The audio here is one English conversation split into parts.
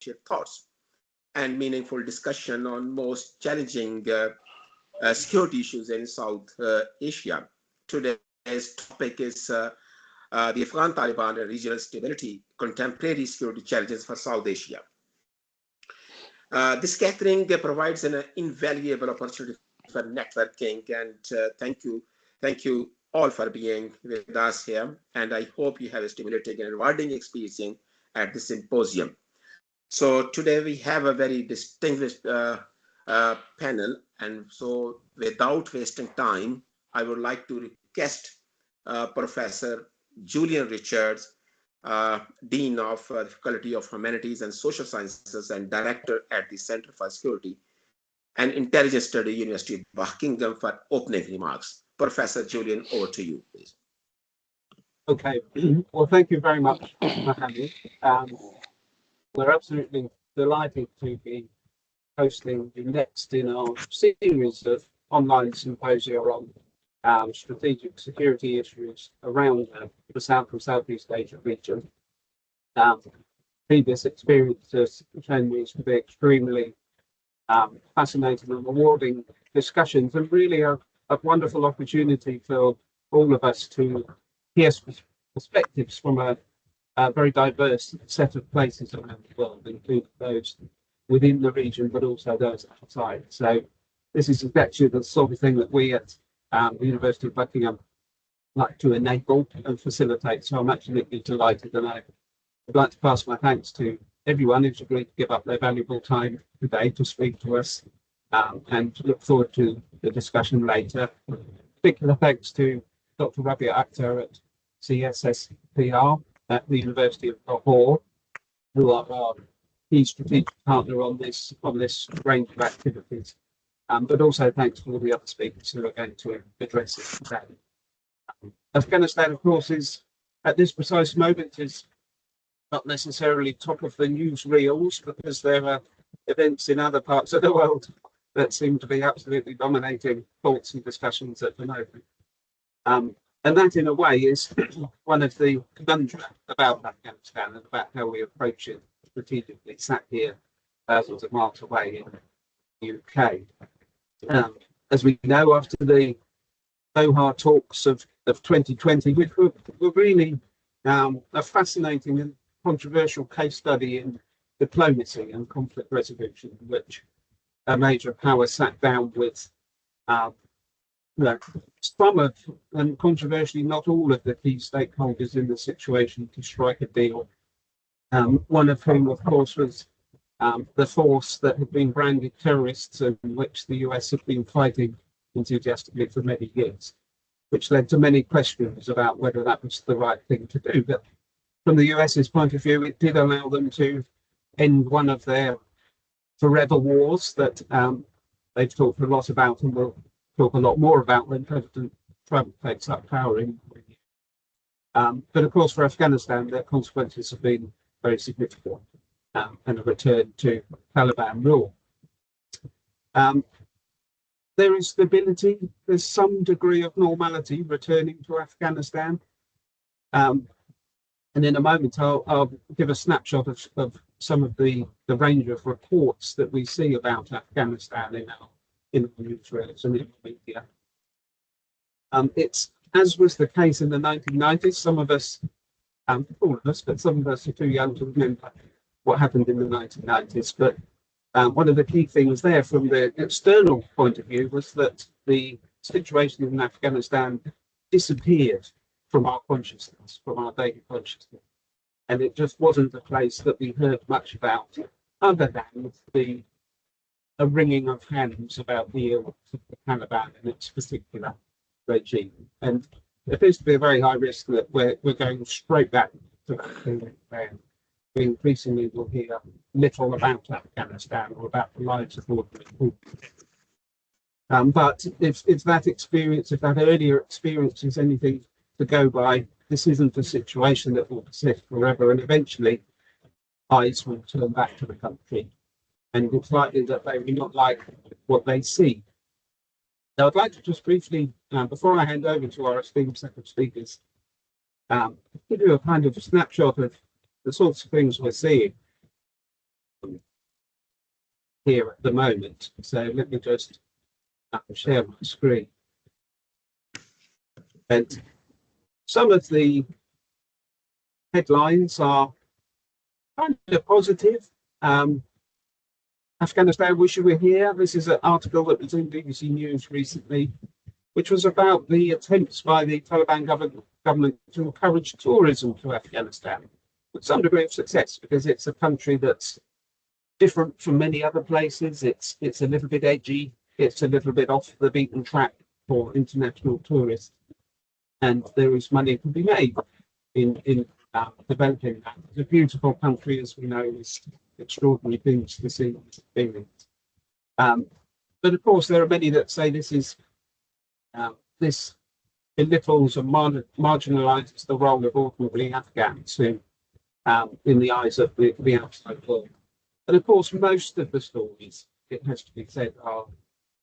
share thoughts and meaningful discussion on most challenging security issues in South Asia. Today's topic is the Afghan Taliban and regional stability, contemporary security challenges for South Asia. This gathering provides an invaluable opportunity for networking, and thank you all for being with us here. And I hope you have a stimulating and rewarding experience at the symposium. So today we have a very distinguished panel, and so without wasting time, I would like to request Professor Julian Richards, Dean of the Faculty of Humanities and Social Sciences and Director at the Center for Security and Intelligence Study, University of Buckingham, for opening remarks. Professor Julian, over to you, please. Okay, well, thank you very much, Mohammed. We're absolutely delighted to be hosting the next in our series of online symposia on strategic security issues around the South and Southeast Asia region. Previous experiences shown these to be extremely fascinating and rewarding discussions, and really a wonderful opportunity for all of us to hear perspectives from a very diverse set of places around the world, including those within the region, but also those outside. So this is actually the sort of thing that we at the University of Buckingham like to enable and facilitate. So I'm absolutely delighted, and I'd like to pass my thanks to everyone who's agreed to give up their valuable time today to speak to us, and look forward to the discussion later. Particular thanks to Dr. Rabia Akhtar at SSEASRC at the University of Lahore, who are our key strategic partner on this range of activities. But also thanks to all the other speakers who are going to address it today. Afghanistan, of course, is at this precise moment is not necessarily top of the news reels, because there are events in other parts of the world that seem to be absolutely dominating thoughts and discussions at the moment. And that, in a way, is one of the conundrums about Afghanistan and about how we approach it strategically, sat here thousands of miles away in the UK. As we know, after the Doha talks of 2020, which were really a fascinating and controversial case study in diplomacy and conflict resolution, in which a major power sat down with some of, and controversially not all of, the key stakeholders in the situation to strike a deal. One of whom, of course, was the force that had been branded terrorists, and which the US had been fighting enthusiastically for many years, which led to many questions about whether that was the right thing to do. But from the US's point of view, it did allow them to end one of their forever wars that they've talked a lot about, and will talk a lot more about when President Trump takes up power in. But of course, for Afghanistan, their consequences have been very significant, and a return to Taliban rule. There is stability, there's some degree of normality returning to Afghanistan. And in a moment, I'll give a snapshot of some of the range of reports that we see about Afghanistan in the newsreels and in the media. It's, as was the case in the 1990s, some of us, all of us, but some of us are too young to remember what happened in the 1990s. But one of the key things there from the external point of view was that the situation in Afghanistan disappeared from our consciousness, from our daily consciousness. And it just wasn't a place that we heard much about, other than a wringing of hands about the ills of the Taliban and its particular regime. And it appears to be a very high risk that we're going straight back to that thing where we increasingly will hear little about Afghanistan or about the lives of ordinary people. But if that experience, if that earlier experience is anything to go by, this isn't a situation that will persist forever, and eventually eyes will turn back to the country, and it's likely that they will not like what they see. Now, I'd like to just briefly, before I hand over to our esteemed set of speakers, give you a kind of snapshot of the sorts of things we're seeing. here at the moment. So let me just share my screen. And some of the headlines are kind of positive. Afghanistan, wish you were here. This is an article that was in BBC News recently, which was about the attempts by the Taliban government to encourage tourism to Afghanistan with some degree of success, because it's a country that's different from many other places. It's a little bit edgy. It's a little bit off the beaten track for international tourists, and there is money to be made in developing that. It's a beautiful country, as we know, with extraordinary things to see and experience. But of course, there are many that say this belittles and marginalizes the role of ordinary Afghans in the eyes of the outside world. And of course, most of the stories, it has to be said, are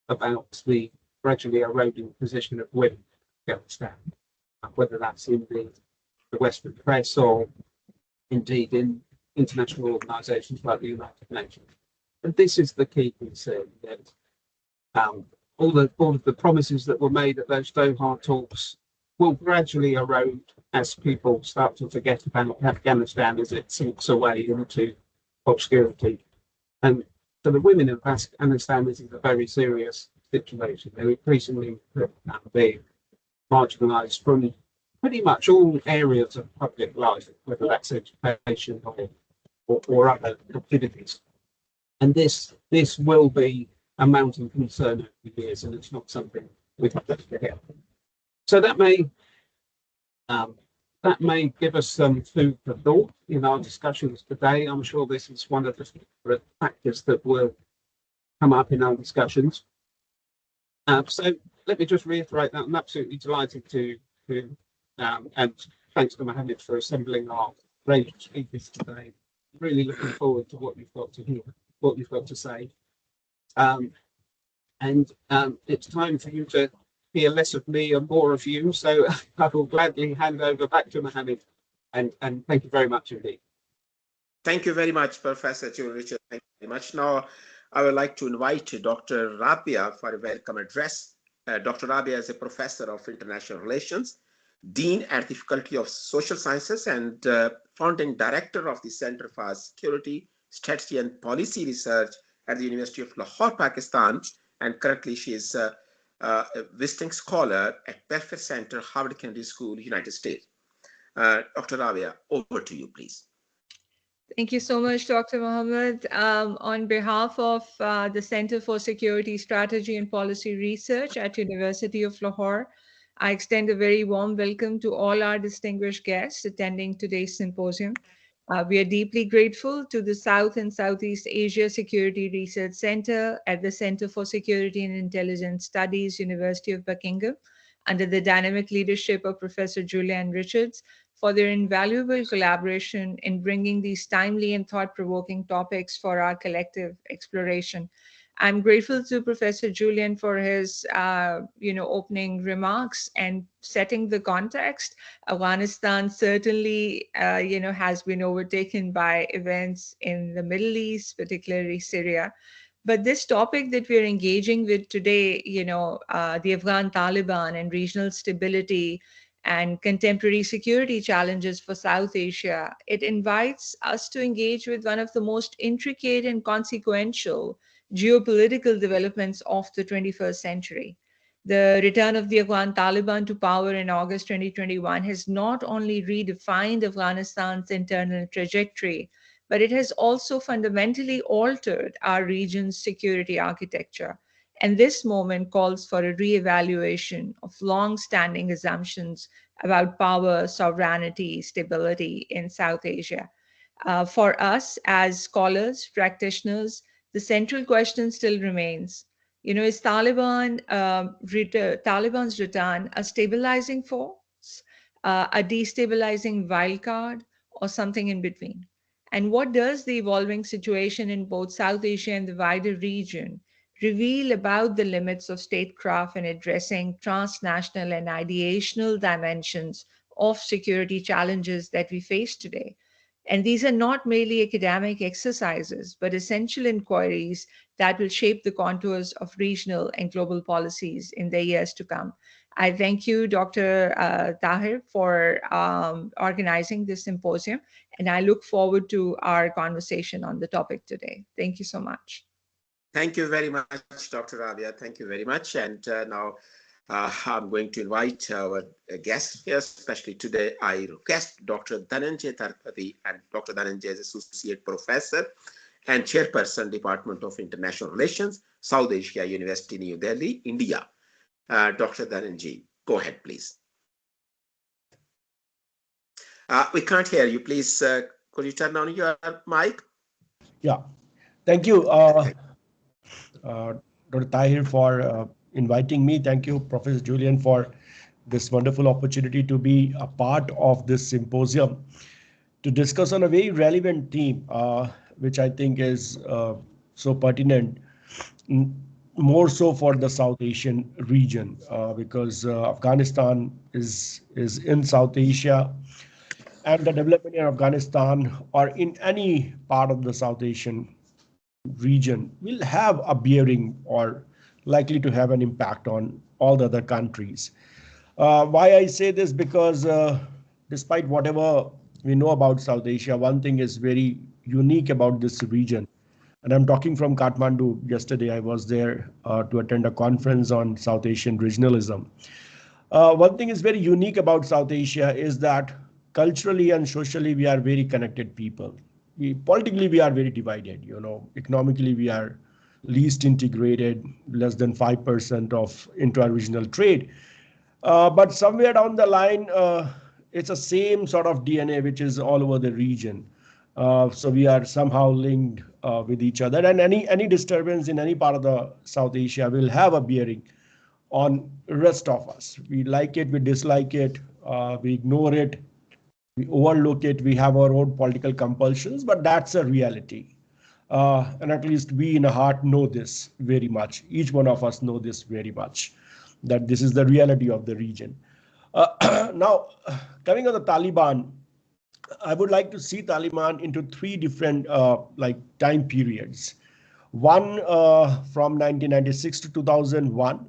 about the gradually eroding position of women in Afghanistan, whether that's in the Western press or indeed in international organizations like the United Nations. And this is the key concern, that all of the promises that were made at those Doha talks will gradually erode as people start to forget about Afghanistan as it sinks away into obscurity. And for the women of Afghanistan, this is a very serious situation. They're increasingly being marginalized from pretty much all areas of public life, whether that's education or other activities. And this will be a mounting concern over the years, and it's not something we have to forget. So that may give us some food for thought in our discussions today. I'm sure this is one of the factors that will come up in our discussions. So let me just reiterate that I'm absolutely delighted to and thanks to Mohammed for assembling our range of speakers today. Really looking forward to what you've got to hear, what you've got to say. It's time for you to hear less of me and more of you. So I will gladly hand over back to Mohammed, and thank you very much indeed. Thank you very much, Professor Julian Richard. Thank you very much. Now, I would like to invite Dr. Rabia for a welcome address. Dr. Rabia is a professor of international relations, dean at the Faculty of Social Sciences, and founding director of the Center for Security, Strategy and Policy Research at the University of Lahore, Pakistan. And currently she is a visiting scholar at Belfer Center, Harvard Kennedy School, United States. Dr. Rabia, over to you, please. Thank you so much, Dr. Mohammed. On behalf of the Center for Security, Strategy and Policy Research at University of Lahore, I extend a very warm welcome to all our distinguished guests attending today's symposium. We are deeply grateful to the South and Southeast Asia Security Research Center at the Center for Security and Intelligence Studies, University of Buckingham, under the dynamic leadership of Professor Julian Richards, for their invaluable collaboration in bringing these timely and thought-provoking topics for our collective exploration. I'm grateful to Professor Julian for his, opening remarks and setting the context. Afghanistan certainly, has been overtaken by events in the Middle East, particularly Syria. But this topic that we're engaging with today, the Afghan Taliban and regional stability and contemporary security challenges for South Asia, it invites us to engage with one of the most intricate and consequential geopolitical developments of the 21st century. The return of the Afghan Taliban to power in August 2021 has not only redefined Afghanistan's internal trajectory, but it has also fundamentally altered our region's security architecture. And this moment calls for a reevaluation of long-standing assumptions about power, sovereignty, stability in South Asia. For us as scholars, practitioners, the central question still remains, is Taliban's return a stabilizing force, a destabilizing wildcard, or something in between? And what does the evolving situation in both South Asia and the wider region reveal about the limits of statecraft in addressing transnational and ideational dimensions of security challenges that we face today? And these are not merely academic exercises, but essential inquiries that will shape the contours of regional and global policies in the years to come. I thank you, Dr. Tahir, for organizing this symposium, and I look forward to our conversation on the topic today. Thank you so much. Thank you very much, Dr. Rabia. Thank you very much. And now I'm going to invite our guests here, especially today. I request Dr. Dhananjay Tarpathy, and Dr. Dhananjay is Associate Professor and Chairperson, Department of International Relations, South Asia University, New Delhi, India. Dr. Dhananjay, go ahead, please. We can't hear you. Please, could you turn on your mic? Yeah, thank you, Dr. Tahir, for inviting me. Thank you, Professor Julian, for this wonderful opportunity to be a part of this symposium to discuss on a very relevant theme, which I think is so pertinent, more so for the South Asian region, because Afghanistan is in South Asia, and the development in Afghanistan or in any part of the South Asian region will have a bearing or likely to have an impact on all the other countries. Why I say this? Because despite whatever we know about South Asia, one thing is very unique about this region. And I'm talking from Kathmandu. Yesterday, I was there to attend a conference on South Asian regionalism. One thing is very unique about South Asia is that culturally and socially, we are very connected people. Politically, we are very divided. Economically, we are least integrated, less than 5% of intra-regional trade. But somewhere down the line, it's the same sort of DNA which is all over the region. So we are somehow linked with each other, and any disturbance in any part of the South Asia will have a bearing on the rest of us. We like it, we dislike it, we ignore it, we overlook it, we have our own political compulsions, but that's a reality. And at least we in the heart know this very much. Each one of us know this very much, that this is the reality of the region. Now, coming on the Taliban, I would like to see Taliban into three different time periods. One from 1996 to 2001,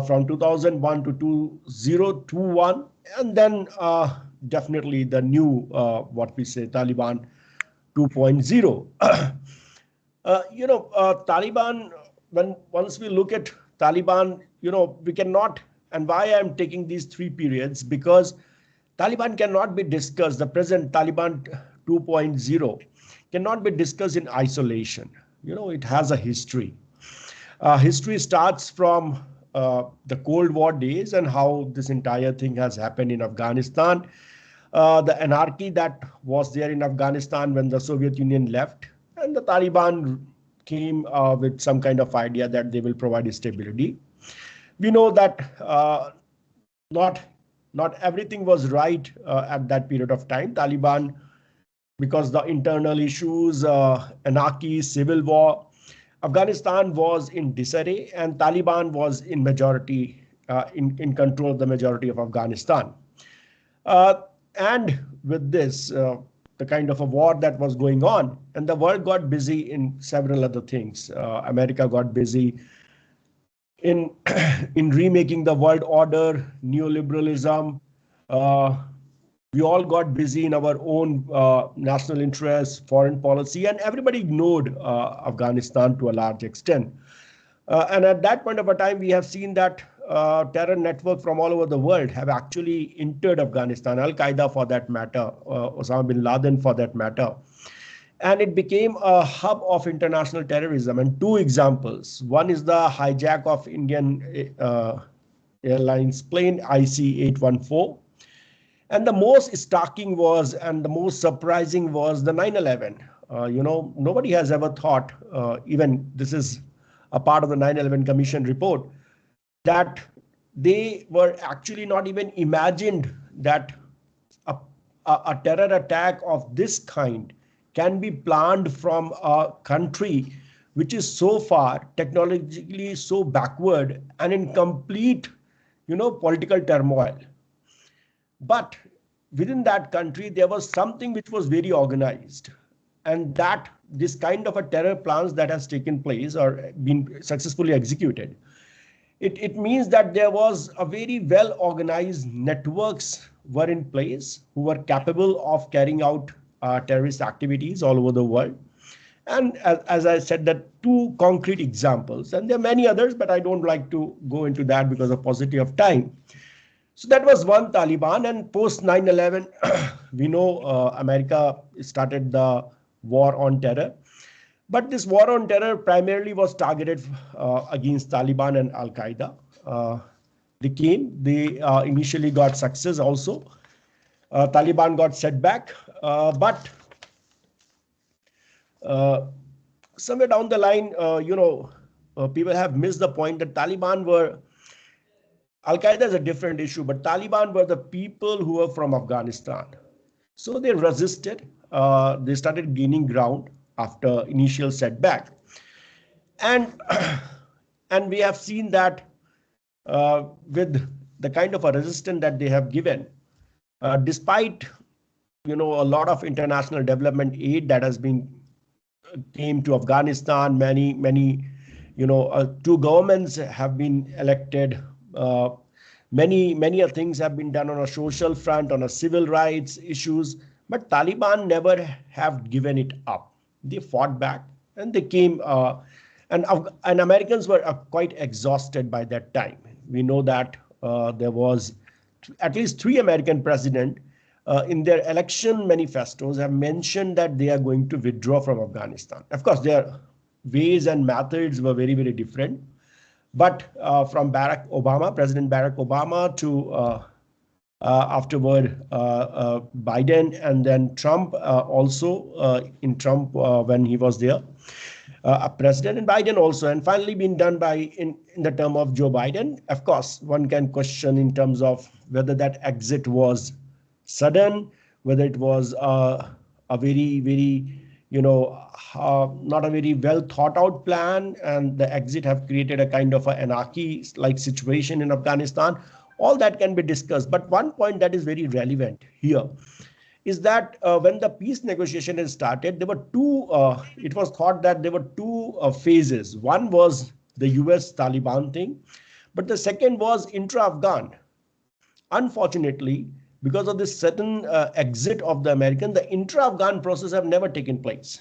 from 2001 to 2021, and then definitely the new, what we say, Taliban 2.0. Taliban, once we look at Taliban, we cannot, and why I'm taking these three periods, because Taliban cannot be discussed, the present Taliban 2.0 cannot be discussed in isolation. It has a history. History starts from the Cold War days and how this entire thing has happened in Afghanistan. The anarchy that was there in Afghanistan when the Soviet Union left, and the Taliban came with some kind of idea that they will provide stability. We know that not everything was right at that period of time. Taliban, because the internal issues, anarchy, civil war, Afghanistan was in disarray, and Taliban was in majority, in control of the majority of Afghanistan. And with this, the kind of a war that was going on, and the world got busy in several other things. America got busy in remaking the world order, neoliberalism. We all got busy in our own national interests, foreign policy, and everybody ignored Afghanistan to a large extent. And at that point of a time, we have seen that terror network from all over the world have actually entered Afghanistan, Al-Qaeda for that matter, Osama bin Laden for that matter. And it became a hub of international terrorism. And two examples. One is the hijack of Indian Airlines plane IC-814. And the most starking was, and the most surprising was the 9/11. Nobody has ever thought, even this is a part of the 9/11 Commission report, that they were actually not even imagined that a terror attack of this kind can be planned from a country which is so far technologically so backward and in complete, political turmoil. But within that country, there was something which was very organized, and that this kind of a terror plans that has taken place or been successfully executed, it means that there was a very well organized networks were in place who were capable of carrying out terrorist activities all over the world. And as I said, that two concrete examples, and there are many others, but I don't like to go into that because of paucity of time. So that was one, Taliban, and post 9/11, we know America started the war on terror. But this war on terror primarily was targeted against Taliban and Al Qaeda. They initially got success also. Taliban got setback, but somewhere down the line, people have missed the point that Taliban were, Al Qaeda is a different issue, but Taliban were the people who were from Afghanistan. So they resisted. They started gaining ground after initial setback, and and we have seen that with the kind of a resistance that they have given, despite a lot of international development aid that has been came to Afghanistan. Many two governments have been elected. Many things have been done on a social front, on a civil rights issues, but Taliban never have given it up. They fought back and they came, and Americans were quite exhausted by that time. We know that there was at least 3 American presidents in their election manifestos have mentioned that they are going to withdraw from Afghanistan. Of course, their ways and methods were very, very different. But from President Barack Obama to afterward Biden, and then Trump also in Trump when he was there, President, and Biden also, and finally been done by in the term of Joe Biden. Of course, one can question in terms of whether that exit was sudden, whether it was a very not a very well thought out plan, and the exit have created a kind of an anarchy like situation in Afghanistan. All that can be discussed. But one point that is very relevant here is that when the peace negotiation has started, there were two, it was thought that there were two phases. One was the US Taliban thing, but the second was intra-Afghan. Unfortunately, because of this sudden exit of the American, the intra-Afghan process have never taken place.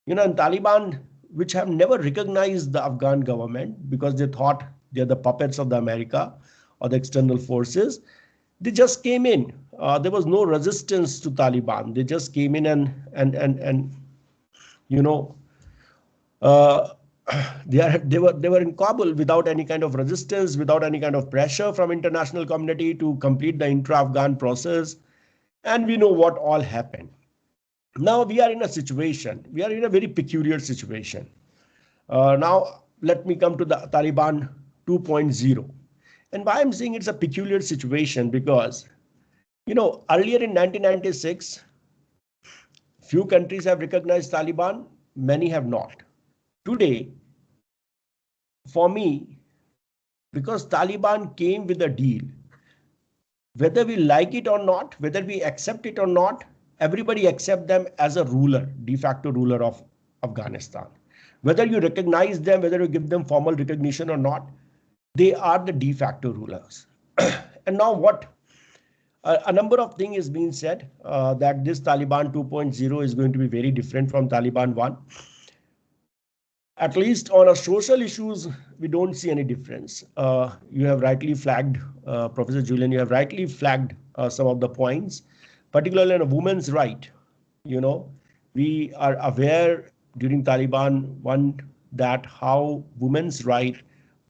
And Taliban, which have never recognized the Afghan government because they thought they're the puppets of the America or the external forces, they just came in. There was no resistance to Taliban. They just came in and they were in Kabul without any kind of resistance, without any kind of pressure from international community to complete the intra-Afghan process. And we know what all happened. Now we are in a situation, we are in a very peculiar situation. Now let me come to the Taliban 2.0. And why I'm saying it's a peculiar situation, because earlier in 1996, few countries have recognized Taliban, many have not. Today, for me, because Taliban came with a deal, whether we like it or not, whether we accept it or not, everybody accept them as a ruler, de facto ruler of Afghanistan. Whether you recognize them, whether you give them formal recognition or not, they are the de facto rulers. And now what? A number of things is being said that this Taliban 2.0 is going to be very different from Taliban 1. At least on our social issues, we don't see any difference. You have rightly flagged, Professor Julian, you have rightly flagged some of the points, particularly on a woman's right. We are aware during Taliban 1 that how women's rights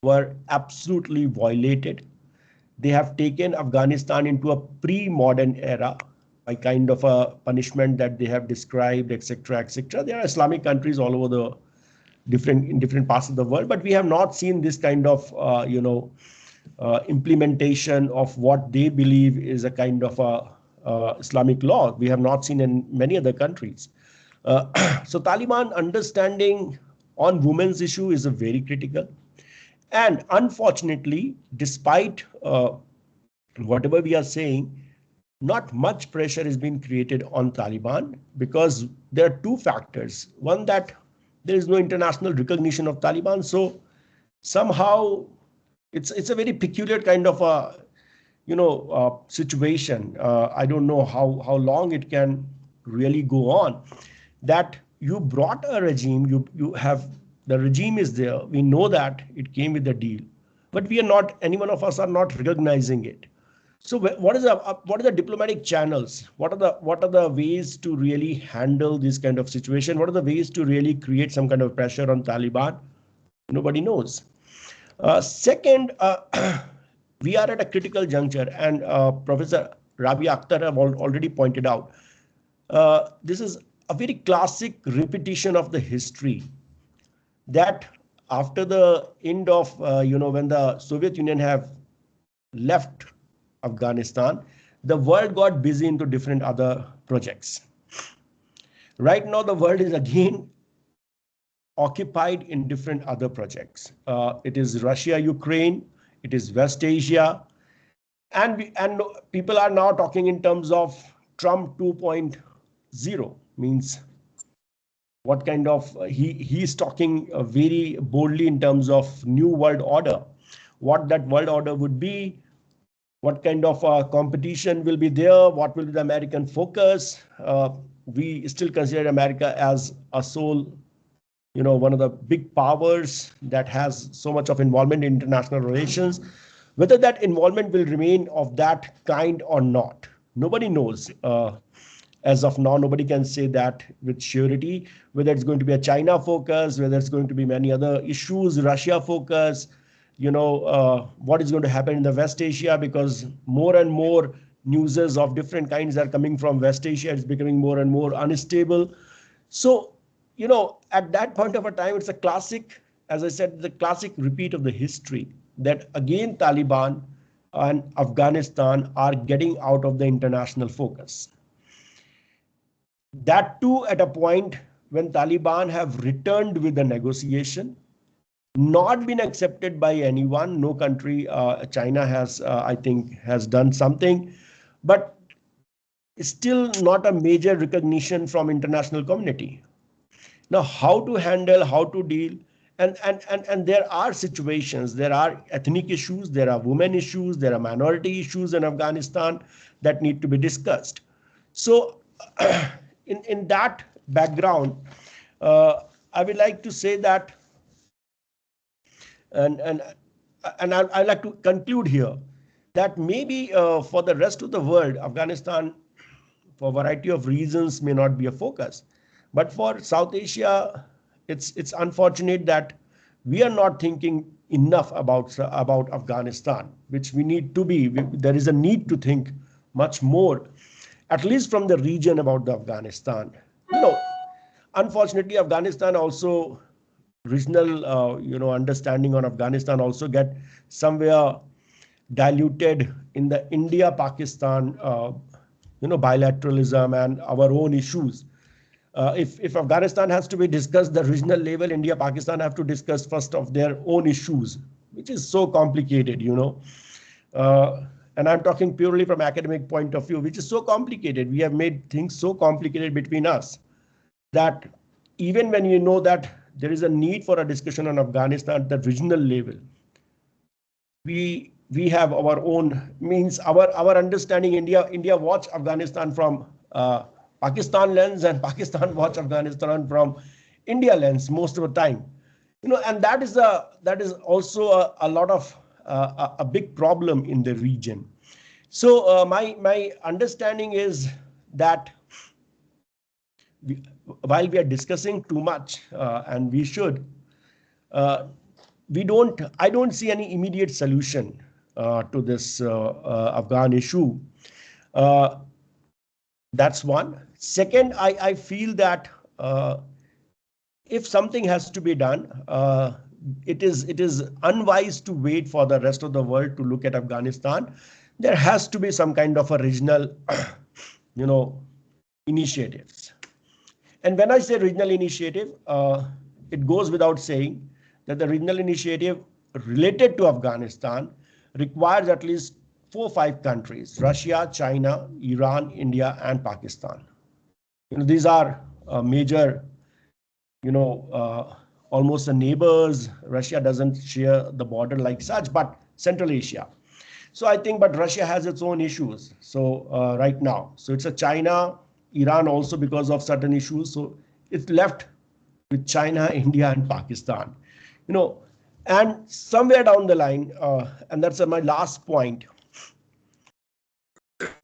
were absolutely violated. They have taken Afghanistan into a pre-modern era by kind of a punishment that they have described, etc., etc. There are Islamic countries all over the different parts of the world, but we have not seen this kind of implementation of what they believe is a kind of a Islamic law. We have not seen in many other countries. So Taliban understanding on women's issue is a very critical. And unfortunately, despite whatever we are saying, not much pressure is being created on Taliban because there are two factors. One, that there is no international recognition of Taliban. So somehow it's a very peculiar kind of a situation. I don't know how long it can really go on. That you brought a regime, you have the regime is there. We know that it came with a deal, but we are not. Any one of us are not recognizing it. So what is the diplomatic channels? What are the ways to really handle this kind of situation? What are the ways to really create some kind of pressure on Taliban? Nobody knows. Second, we are at a critical juncture, and Professor Rabi Akhtar have already pointed out. This is a very classic repetition of the history that after the end of, when the Soviet Union have left Afghanistan, the world got busy into different other projects. Right now, the world is again occupied in different other projects. It is Russia, Ukraine, it is West Asia, and people are now talking in terms of Trump 2.0, means what kind of he's talking very boldly in terms of new world order, what that world order would be, what kind of competition will be there, what will be the American focus. We still consider America as a sole, one of the big powers that has so much of involvement in international relations. Whether that involvement will remain of that kind or not, nobody knows. As of now, nobody can say that with surety, whether it's going to be a China focus, whether it's going to be many other issues, Russia focus, what is going to happen in the West Asia, because more and more newses of different kinds are coming from West Asia. It's becoming more and more unstable. So, at that point of a time, it's a classic, as I said, the classic repeat of the history that again, Taliban and Afghanistan are getting out of the international focus. That too at a point when Taliban have returned with the negotiation, not been accepted by anyone. No country, China has, I think, has done something, but still not a major recognition from international community. Now, how to handle, how to deal, and there are situations, there are ethnic issues, there are women issues, there are minority issues in Afghanistan that need to be discussed. So in that background, I would like to say that, and I'd like to conclude here that maybe for the rest of the world, Afghanistan, for a variety of reasons, may not be a focus. But for South Asia, it's unfortunate that we are not thinking enough about Afghanistan, which we need to be. There is a need to think much more, at least from the region, about the Afghanistan. Unfortunately, Afghanistan also, regional understanding on Afghanistan also get somewhere diluted in the India-Pakistan bilateralism and our own issues. If Afghanistan has to be discussed the regional level, India, Pakistan have to discuss first of their own issues, which is so complicated, and I'm talking purely from academic point of view, which is so complicated. We have made things so complicated between us that even when you know that there is a need for a discussion on Afghanistan at the regional level, we have our own, means our understanding. India watch Afghanistan from Pakistan lens, and Pakistan watch Afghanistan from India lens most of the time, and that is also a lot of a big problem in the region. So my understanding is that while we are discussing too much, and we should, I don't see any immediate solution to this Afghan issue. That's one. Second, I feel that if something has to be done, it is unwise to wait for the rest of the world to look at Afghanistan. There has to be some kind of a regional, initiatives. And when I say regional initiative, it goes without saying that the regional initiative related to Afghanistan requires at least 4 or 5 countries: Russia, China, Iran, India, and Pakistan. These are major, almost the neighbors. Russia doesn't share the border like such, but Central Asia. So I think, but Russia has its own issues. So right now, so it's a China, Iran also because of certain issues. So it's left with China, India, and Pakistan. And somewhere down the line, and that's my last point.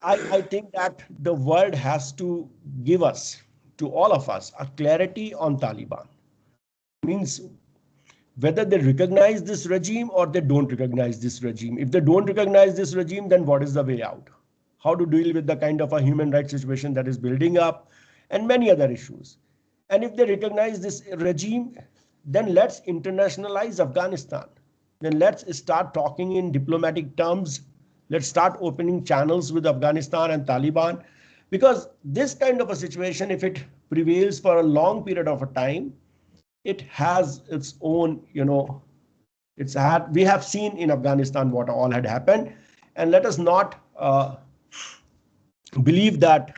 I think that the world has to give us, to all of us, a clarity on Taliban. Means whether they recognize this regime or they don't recognize this regime. If they don't recognize this regime, then what is the way out? How to deal with the kind of a human rights situation that is building up and many other issues. And if they recognize this regime, then let's internationalize Afghanistan. Then let's start talking in diplomatic terms. Let's start opening channels with Afghanistan and Taliban. Because this kind of a situation, if it prevails for a long period of a time, it has its own, we have seen in Afghanistan what all had happened. And let us not believe that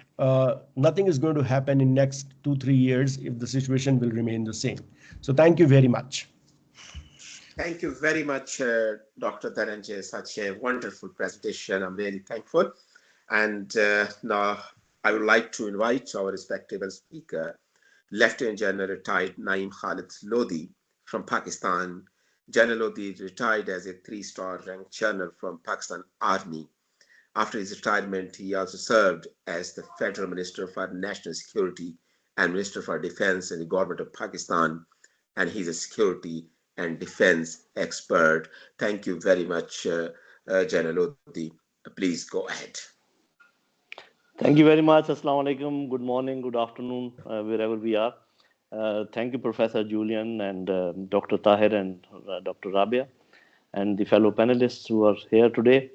nothing is going to happen in next 2-3 years if the situation will remain the same. So thank you very much. Thank you very much, Dr. Dhananjay. Such a wonderful presentation. I'm really thankful. And now I would like to invite our respectable speaker, Lieutenant General retired Naeem Khalid Lodi from Pakistan. General Lodi retired as a 3-star ranked colonel from Pakistan Army. After his retirement, he also served as the Federal Minister for National Security and Minister for Defense in the government of Pakistan, and he's a security and defense expert. Thank you very much, General Lodi. Please go ahead. Thank you very much. Assalamu alaikum. Good morning, good afternoon, wherever we are. Thank you, Professor Julian and Dr. Tahir and Dr. Rabia and the fellow panelists who are here today.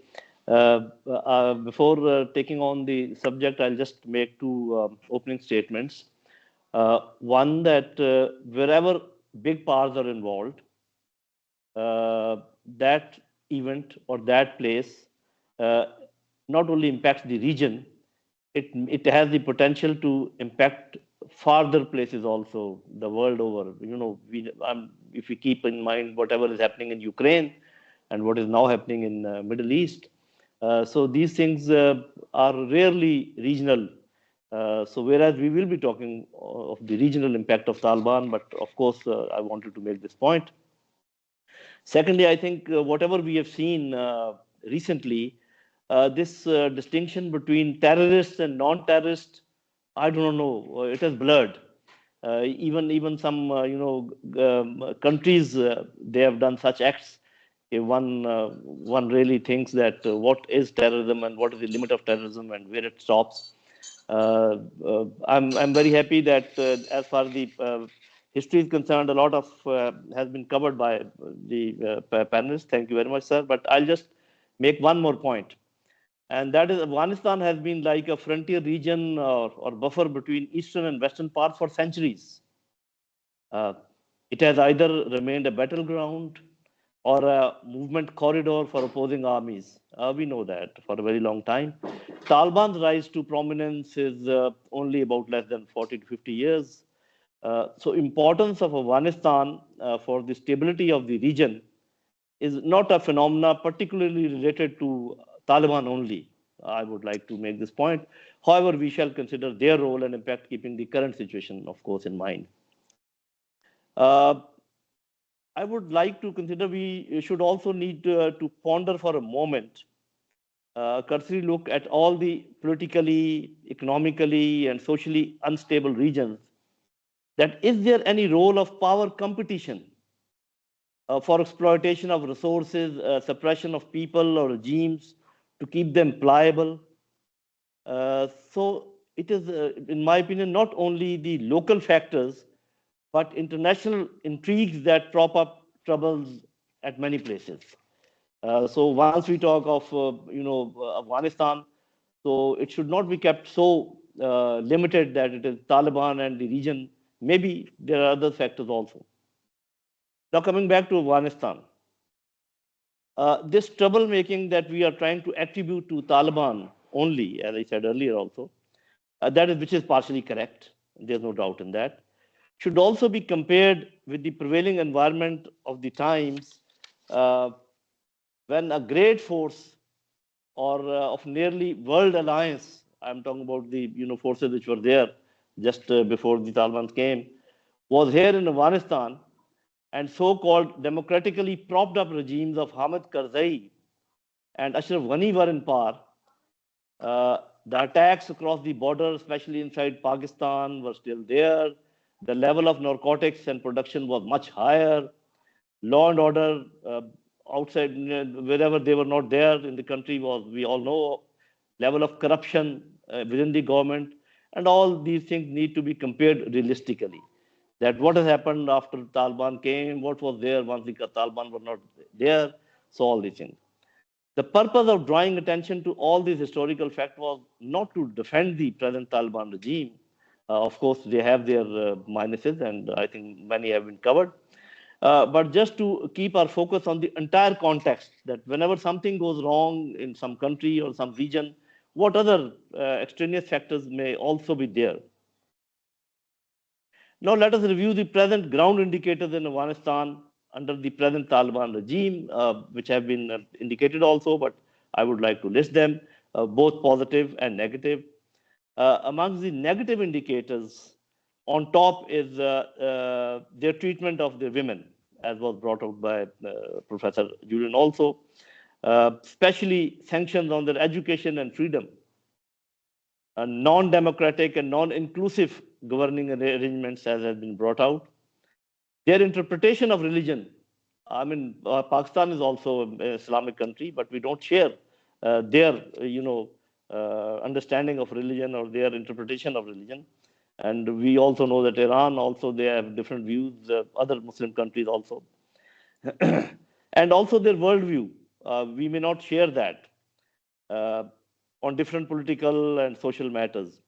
Before taking on the subject, I'll just make 2 opening statements. One, that wherever big powers are involved, that event or that place not only impacts the region, it has the potential to impact farther places also, the world over. If we keep in mind whatever is happening in Ukraine and what is now happening in Middle East, so these things are rarely regional. So whereas we will be talking of the regional impact of Taliban, but of course I wanted to make this point. Secondly, I think whatever we have seen recently, this distinction between terrorists and non-terrorists, I don't know, it has blurred. Even some countries, they have done such acts. One really thinks that what is terrorism and what is the limit of terrorism and where it stops. I'm very happy that as far as the history is concerned, a lot of has been covered by the panelists. Thank you very much, sir. But I'll just make one more point. And that is, Afghanistan has been like a frontier region or buffer between eastern and western parts for centuries. It has either remained a battleground or a movement corridor for opposing armies. We know that for a very long time. Taliban's rise to prominence is only about less than 40 to 50 years. So importance of Afghanistan for the stability of the region is not a phenomena particularly related to Taliban only. I would like to make this point. However, we shall consider their role and impact keeping the current situation, of course, in mind. I would like to consider we should also need to ponder for a moment, cursory look at all the politically, economically, and socially unstable regions. That is there any role of power competition for exploitation of resources, suppression of people or regimes to keep them pliable? So it is, in my opinion, not only the local factors, but international intrigues that prop up troubles at many places. So once we talk of, Afghanistan, so it should not be kept so limited that it is Taliban and the region. Maybe there are other factors also. Now coming back to Afghanistan. This troublemaking that we are trying to attribute to Taliban only, as I said earlier also, which is partially correct, there's no doubt in that, should also be compared with the prevailing environment of the times, when a great force or of nearly world alliance, I'm talking about the forces which were there just before the Taliban came, was here in Afghanistan, and so-called democratically propped up regimes of Hamid Karzai and Ashraf Ghani were in power. The attacks across the border, especially inside Pakistan, were still there. The level of narcotics and production was much higher. Law and order outside, wherever they were not there in the country, was, we all know, level of corruption within the government. And all these things need to be compared realistically. That what has happened after Taliban came, what was there once the Taliban were not there, so all these things. The purpose of drawing attention to all these historical facts was not to defend the present Taliban regime. Of course, they have their minuses, and I think many have been covered. But just to keep our focus on the entire context, that whenever something goes wrong in some country or some region, what other extraneous factors may also be there. Now let us review the present ground indicators in Afghanistan under the present Taliban regime, which have been indicated also, but I would like to list them, both positive and negative. Amongst the negative indicators, on top is their treatment of the women, as was brought out by Professor Julian also, especially sanctions on their education and freedom, non-democratic and non-inclusive governing arrangements, as has been brought out. Their interpretation of religion. I mean, Pakistan is also an Islamic country, but we don't share their, understanding of religion or their interpretation of religion. And we also know that Iran also, they have different views, other Muslim countries also. And also their worldview. We may not share that on different political and social matters.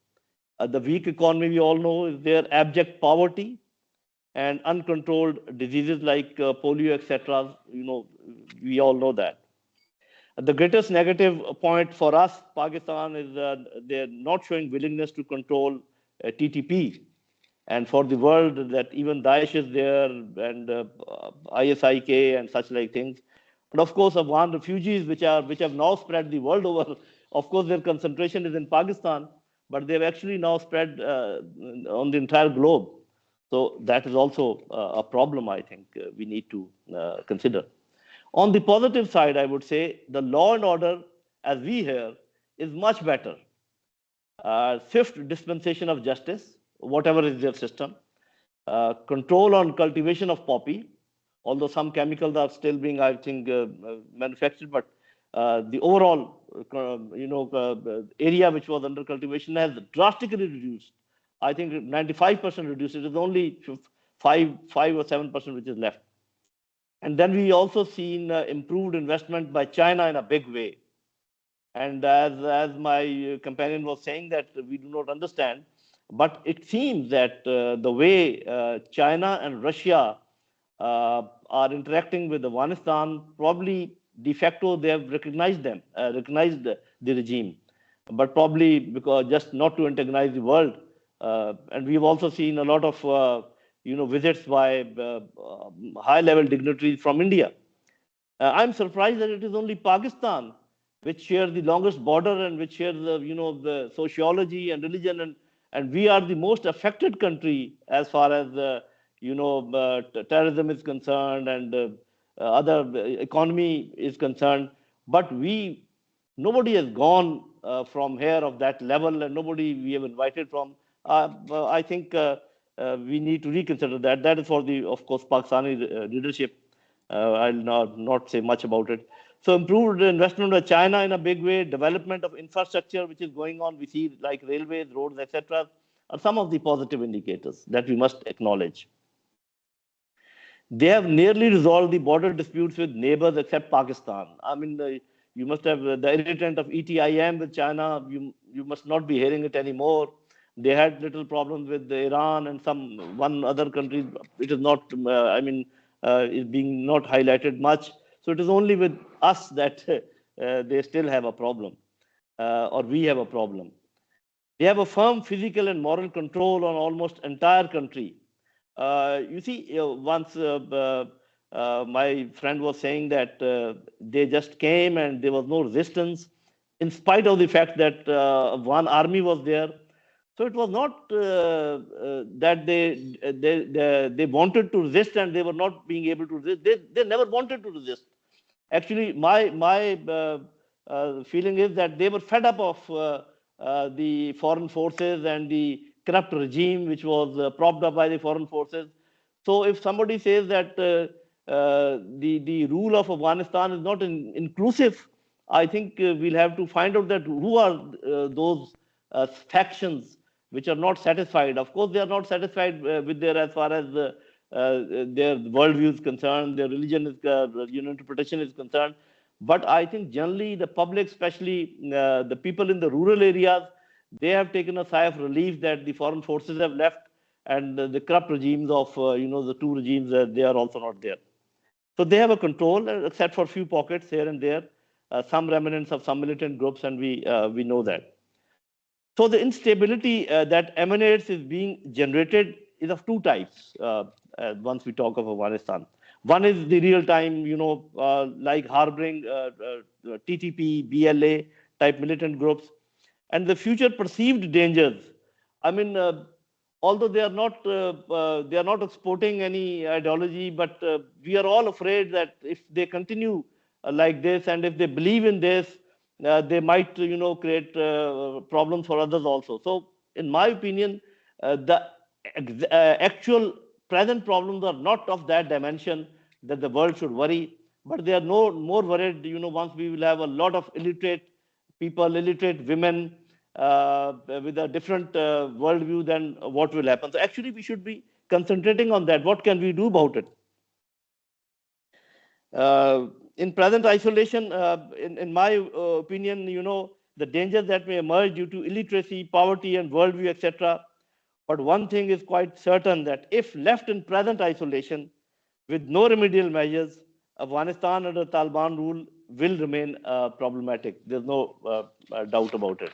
The weak economy, we all know, is their abject poverty and uncontrolled diseases like polio, etc. We all know that. The greatest negative point for us, Pakistan, is they're not showing willingness to control TTP. And for the world, that even Daesh is there, and ISIK and such like things. But of course, Afghan refugees, which have now spread the world over, of course, their concentration is in Pakistan, but they've actually now spread on the entire globe. So that is also a problem, I think, we need to consider. On the positive side, I would say the law and order, as we hear, is much better. Fifth dispensation of justice, whatever is their system. Control on cultivation of poppy, although some chemicals are still being, I think, manufactured, but the overall, area which was under cultivation has drastically reduced. I think 95% reduced. It is only 5 or 7% which is left. And then we also seen improved investment by China in a big way. And as my companion was saying, that we do not understand, but it seems that the way China and Russia are interacting with Afghanistan, probably de facto they have recognized the regime, but probably because just not to antagonize the world. And we've also seen a lot of visits by high-level dignitaries from India. I'm surprised that it is only Pakistan which shares the longest border and which shares the sociology and religion, and we are the most affected country as far as terrorism is concerned and other economy is concerned. But nobody has gone from here of that level, and nobody we have invited from. I think we need to reconsider that. That is for the, of course, Pakistani leadership. I'll not say much about it. So improved investment by China in a big way, development of infrastructure which is going on, we see like railways, roads, etc. are some of the positive indicators that we must acknowledge. They have nearly resolved the border disputes with neighbors except Pakistan. I mean, you must have the irritant of ETIM with China. You must not be hearing it anymore. They had little problems with Iran and one other country. It is not, is being not highlighted much. So it is only with us that they still have a problem, or we have a problem. They have a firm physical and moral control on almost entire country. You see, once my friend was saying that they just came and there was no resistance, in spite of the fact that one army was there. So it was not that they wanted to resist and they were not being able to resist. They never wanted to resist. Actually, my feeling is that they were fed up of the foreign forces and the corrupt regime which was propped up by the foreign forces. So if somebody says that the rule of Afghanistan is not inclusive, I think we'll have to find out that who are those factions which are not satisfied. Of course, they are not satisfied with their, as far as their worldview is concerned, their religion is, interpretation is concerned. But I think generally the public, especially the people in the rural areas, they have taken a sigh of relief that the foreign forces have left, and the corrupt regimes of the two regimes, they are also not there. So they have a control, except for a few pockets here and there, some remnants of some militant groups, and we know that. So the instability that emanates is being generated is of two types. Once we talk of Afghanistan, one is the real time, like harboring TTP, BLA type militant groups, and the future perceived dangers. I mean, although they are not exporting any ideology, but we are all afraid that if they continue like this, and if they believe in this, they might, create problems for others also. So, in my opinion, the actual present problems are not of that dimension that the world should worry, but they are no more worried, once we will have a lot of illiterate people, illiterate women, with a different worldview, then what will happen. So actually, we should be concentrating on that. What can we do about it? In present isolation, in my opinion, the dangers that may emerge due to illiteracy, poverty, and worldview, etc. But one thing is quite certain, that if left in present isolation with no remedial measures, Afghanistan under Taliban rule will remain problematic. There's no doubt about it.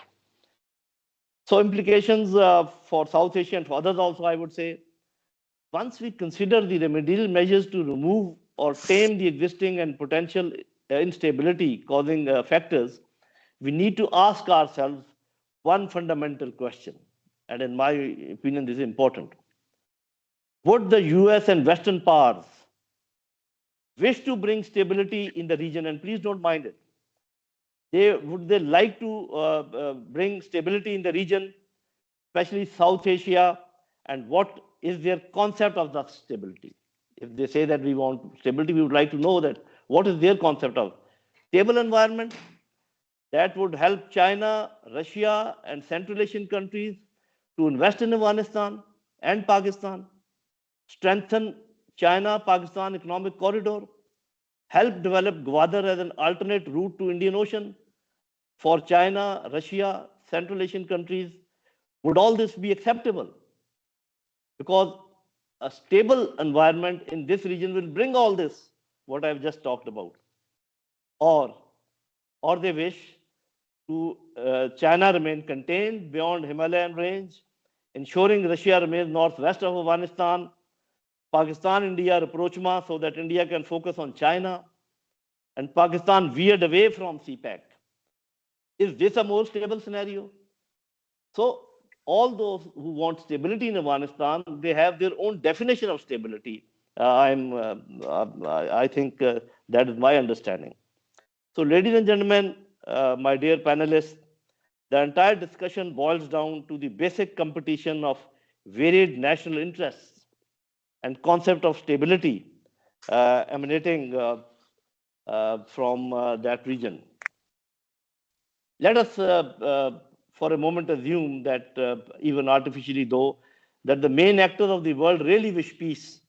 So implications for South Asia and for others also, I would say, once we consider the remedial measures to remove or tame the existing and potential instability causing factors, we need to ask ourselves one fundamental question. And in my opinion, this is important. Would the US and Western powers wish to bring stability in the region? And please don't mind it. Would they like to bring stability in the region, especially South Asia? And what is their concept of that stability? If they say that we want stability, we would like to know that what is their concept of stable environment that would help China, Russia, and Central Asian countries to invest in Afghanistan and Pakistan, strengthen China-Pakistan economic corridor, help develop Gwadar as an alternate route to Indian Ocean for China, Russia, Central Asian countries. Would all this be acceptable? Because a stable environment in this region will bring all this, what I've just talked about. Or they wish to China remain contained beyond Himalayan range, ensuring Russia remains northwest of Afghanistan, Pakistan, India rapprochement so that India can focus on China, and Pakistan veered away from CPEC. Is this a more stable scenario? So all those who want stability in Afghanistan, they have their own definition of stability. I think that is my understanding. So ladies and gentlemen, my dear panelists, the entire discussion boils down to the basic competition of varied national interests and concept of stability emanating from that region. Let us, for a moment, assume that, even artificially though, that the main actors of the world really wish peace,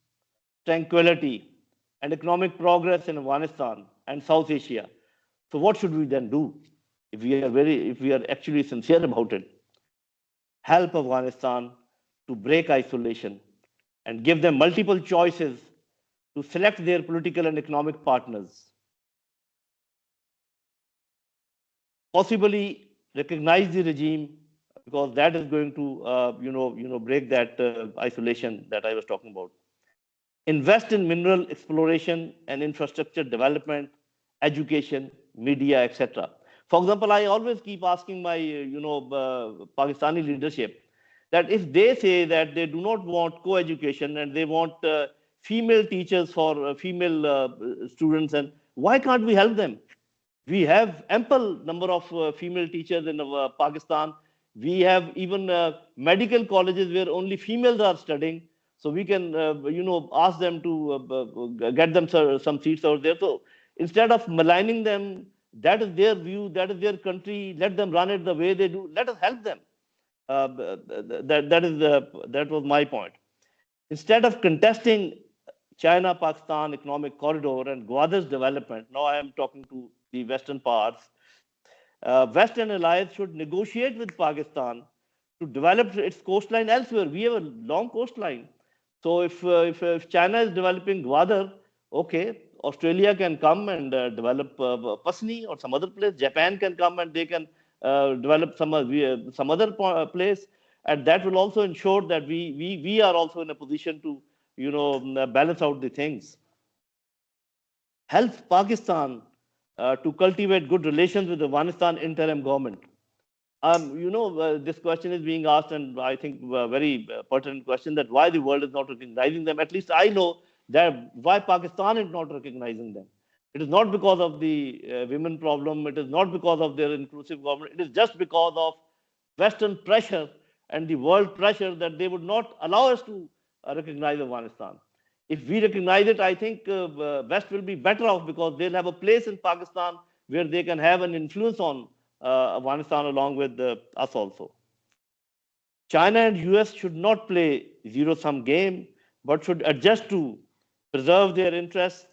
tranquility, and economic progress in Afghanistan and South Asia. So what should we then do if we are actually sincere about it? Help Afghanistan to break isolation and give them multiple choices to select their political and economic partners. possibly recognize the regime, because that is going to break that isolation that I was talking about. Invest in mineral exploration and infrastructure development, education, media, etc. For example, I always keep asking my Pakistani leadership that if they say that they do not want co-education and they want female teachers for female students, and why can't we help them? We have ample number of female teachers in Pakistan. We have even medical colleges where only females are studying. So we can, ask them to get them some seats over there. So instead of maligning them, that is their view, that is their country. Let them run it the way they do. Let us help them. That was my point. Instead of contesting China-Pakistan economic corridor and Gwadar's development, now I am talking to the western parts, Western allies should negotiate with Pakistan to develop its coastline elsewhere. We have a long coastline. So if China is developing Gwadar, okay, Australia can come and develop Pasni or some other place. Japan can come and they can develop some other place, and that will also ensure that we are also in a position to balance out the things. Help Pakistan to cultivate good relations with the Afghanistan interim government. This question is being asked, and I think a very pertinent question, that why the world is not recognizing them. At least I know that why Pakistan is not recognizing them. It is not because of the women problem. It is not because of their inclusive government. It is just because of Western pressure and the world pressure that they would not allow us to recognize Afghanistan. If we recognize it, I think West will be better off, because they'll have a place in Pakistan where they can have an influence on Afghanistan along with us also. China and US should not play zero-sum game, but should adjust to preserve their interests.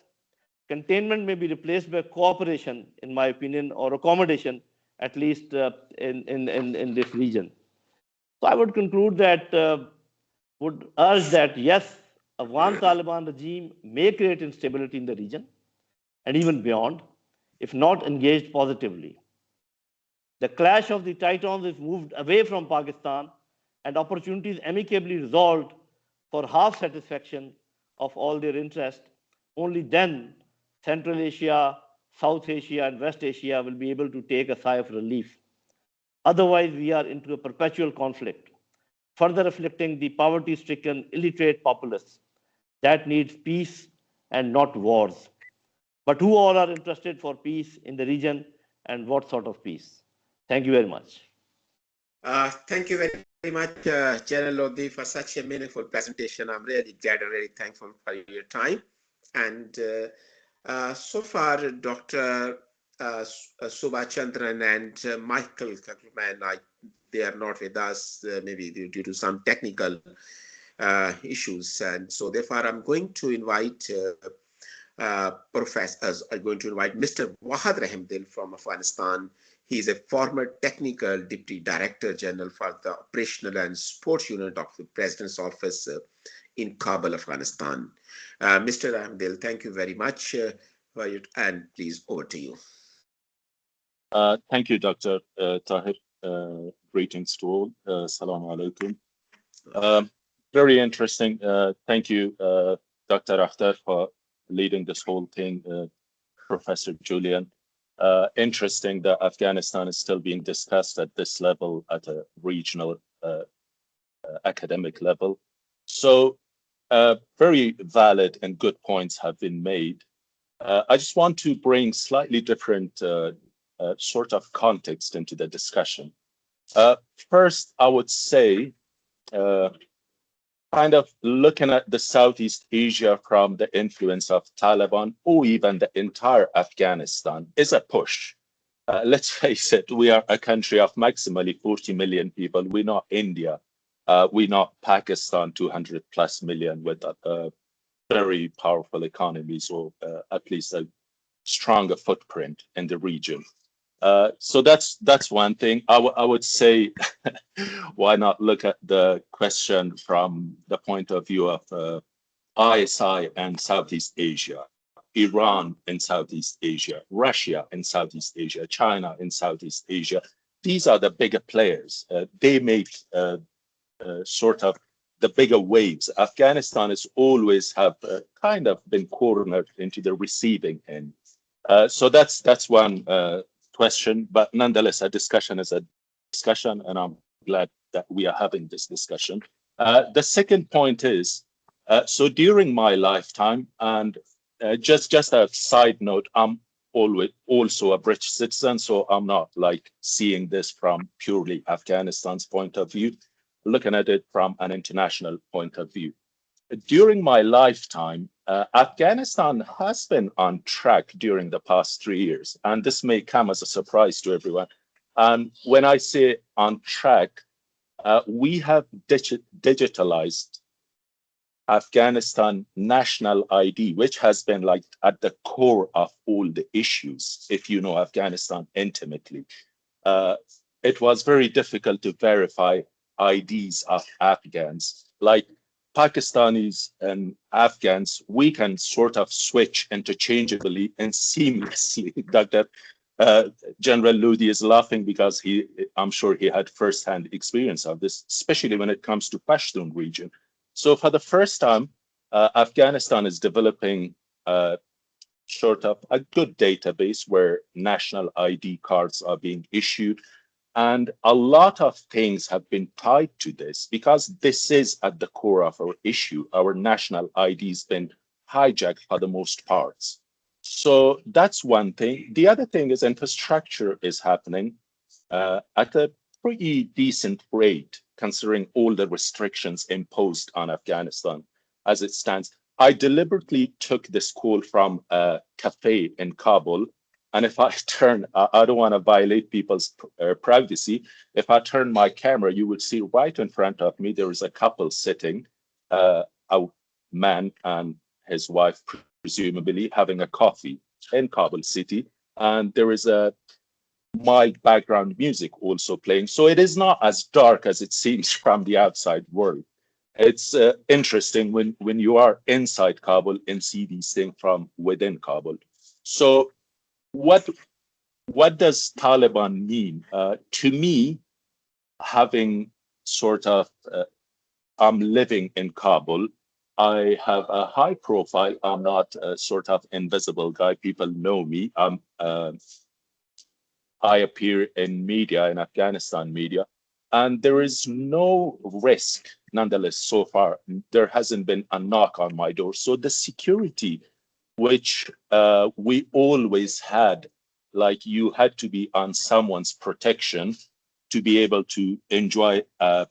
Containment may be replaced by cooperation, in my opinion, or accommodation, at least in this region. So I would conclude that, would urge that, yes, Afghan Taliban regime may create instability in the region and even beyond, if not engaged positively. The clash of the titans is moved away from Pakistan and opportunities amicably resolved for half satisfaction of all their interests. Only then Central Asia, South Asia, and West Asia will be able to take a sigh of relief. Otherwise, we are into a perpetual conflict, further reflecting the poverty-stricken, illiterate populace that needs peace and not wars. But who all are interested for peace in the region, and what sort of peace? Thank you very much. Thank you very much, General Lodi, for such a meaningful presentation. I'm really glad and really thankful for your time. And so far, Dr. Subhachandran and Michael Kakelman, they are not with us, maybe due to some technical issues. And so therefore, I'm going to invite professors. I'm going to invite Mr. Wahad Rahimdil from Afghanistan. He is a former technical deputy director general for the operational and sports unit of the President's office in Kabul, Afghanistan. Mr. Rahimdil, thank you very much for it, and please, over to you. Thank you, Dr. Tahir. Greetings to all. Assalamu alaikum. Very interesting. Thank you, Dr. Akhtar, for leading this whole thing, Professor Julian. Interesting that Afghanistan is still being discussed at this level, at a regional academic level. So very valid and good points have been made. I just want to bring slightly different sort of context into the discussion. First, I would say, kind of looking at the Southeast Asia from the influence of Taliban or even the entire Afghanistan is a push. Let's face it, we are a country of maximally 40 million people. We're not India. We're not Pakistan, 200 plus million with a very powerful economies, or at least a stronger footprint in the region. So that's one thing. I would say, why not look at the question from the point of view of ISI and Southeast Asia? Iran in Southeast Asia, Russia in Southeast Asia, China in Southeast Asia. These are the bigger players. They make sort of the bigger waves. Afghanistan has always have kind of been cornered into the receiving end. So that's one question, but nonetheless, a discussion is a discussion, and I'm glad that we are having this discussion. The second point is, so during my lifetime, and just a side note, I'm always also a British citizen, so I'm not like seeing this from purely Afghanistan's point of view, looking at it from an international point of view. During my lifetime, Afghanistan has been on track during the past 3 years, and this may come as a surprise to everyone. And when I say on track, we have digitalized Afghanistan national ID, which has been like at the core of all the issues, if you know Afghanistan intimately. It was very difficult to verify IDs of Afghans. Like Pakistanis and Afghans, we can sort of switch interchangeably and seamlessly. Dr. General Lodi is laughing because I'm sure he had firsthand experience of this, especially when it comes to Pashtun region. So for the first time, Afghanistan is developing sort of a good database where national ID cards are being issued. And a lot of things have been tied to this because this is at the core of our issue. Our national ID has been hijacked for the most parts. So that's one thing. The other thing is infrastructure is happening at a pretty decent rate, considering all the restrictions imposed on Afghanistan as it stands. I deliberately took this call from a cafe in Kabul. And if I turn, I don't want to violate people's privacy. If I turn my camera, you would see right in front of me, there is a couple sitting, a man and his wife, presumably having a coffee in Kabul city. And there is my background music also playing. So it is not as dark as it seems from the outside world. It's interesting when you are inside Kabul and see these things from within Kabul. So what does Taliban mean? To me, having sort of, I'm living in Kabul. I have a high profile. I'm not a sort of invisible guy. People know me. I appear in media, in Afghanistan media, and there is no risk. Nonetheless, so far, there hasn't been a knock on my door. So the security, which we always had, like you had to be on someone's protection to be able to enjoy a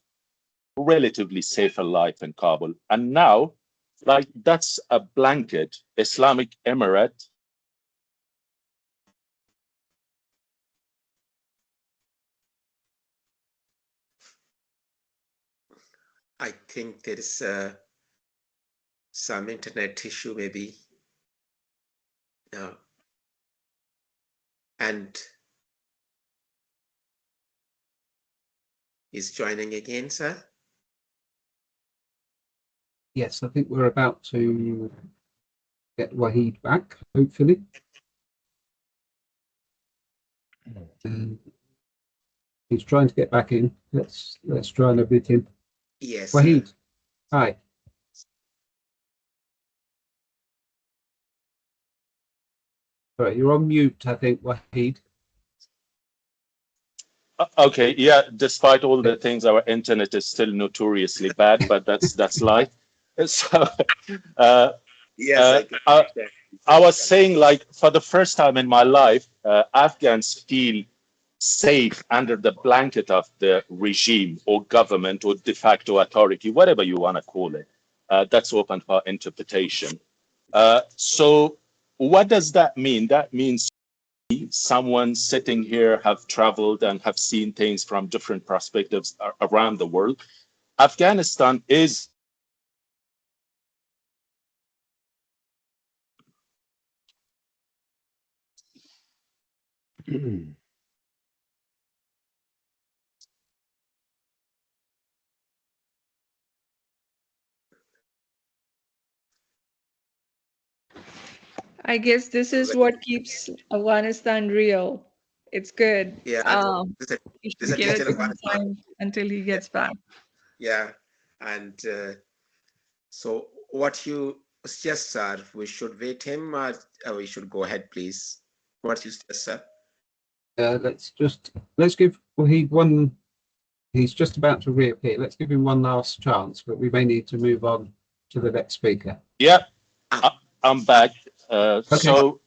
relatively safer life in Kabul. And now, like that's a blanket. Islamic Emirate, I think there is some internet issue maybe. And is joining again, sir? Yes, I think we're about to get Wahid back, hopefully. He's trying to get back in. Let's try and admit him. Yes. Wahid, hi. Right, you're on mute, I think, Wahid. okay, yeah. Despite all the things, our internet is still notoriously bad, but that's life. So, Yes, I was saying, like, for the first time in my life, Afghans feel safe under the blanket of the regime or government or de facto authority, whatever you want to call it. That's open for interpretation. So what does that mean? That means someone sitting here have traveled and have seen things from different perspectives around the world. Afghanistan is I guess this is what keeps Afghanistan real. It's good. Yeah, this is You this is should a give it digital some Afghanistan. time until he Yeah, gets back. yeah. And so what you suggest, sir, we should wait him or we should go ahead, please. What you suggest, sir? Let's give Wahid one. He's just about to reappear. Let's give him one last chance, but we may need to move on to the next speaker. Yeah, Ah, I'm back. Okay. So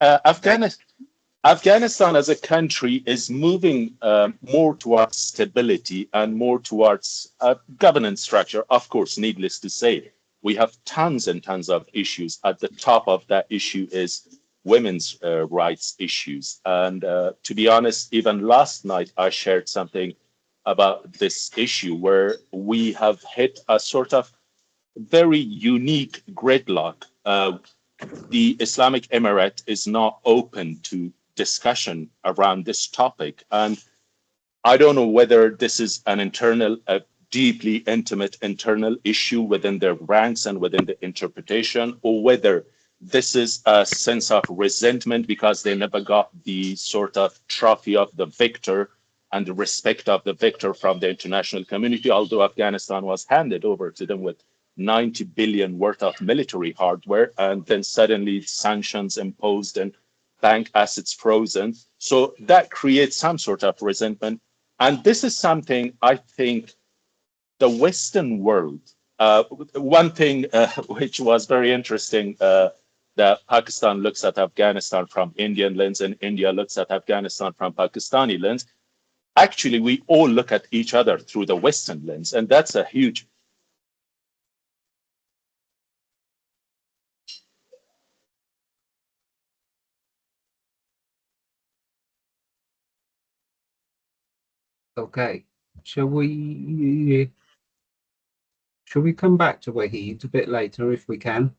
Afghanistan as a country is moving more towards stability and more towards a governance structure. Of course, needless to say, we have tons and tons of issues. At the top of that issue is women's rights issues. And to be honest, even last night, I shared something about this issue where we have hit a sort of very unique gridlock. The Islamic Emirate is not open to discussion around this topic. And I don't know whether this is an internal, a deeply intimate internal issue within their ranks and within the interpretation, or whether this is a sense of resentment because they never got the sort of trophy of the victor and the respect of the victor from the international community, although Afghanistan was handed over to them with 90 billion worth of military hardware, and then suddenly sanctions imposed and bank assets frozen. So that creates some sort of resentment. And this is something I think the Western world, one thing which was very interesting, that Pakistan looks at Afghanistan from Indian lens and India looks at Afghanistan from Pakistani lens. Actually, we all look at each other through the Western lens, and that's a huge. Okay. Shall we come back to Wahid a bit later if we can?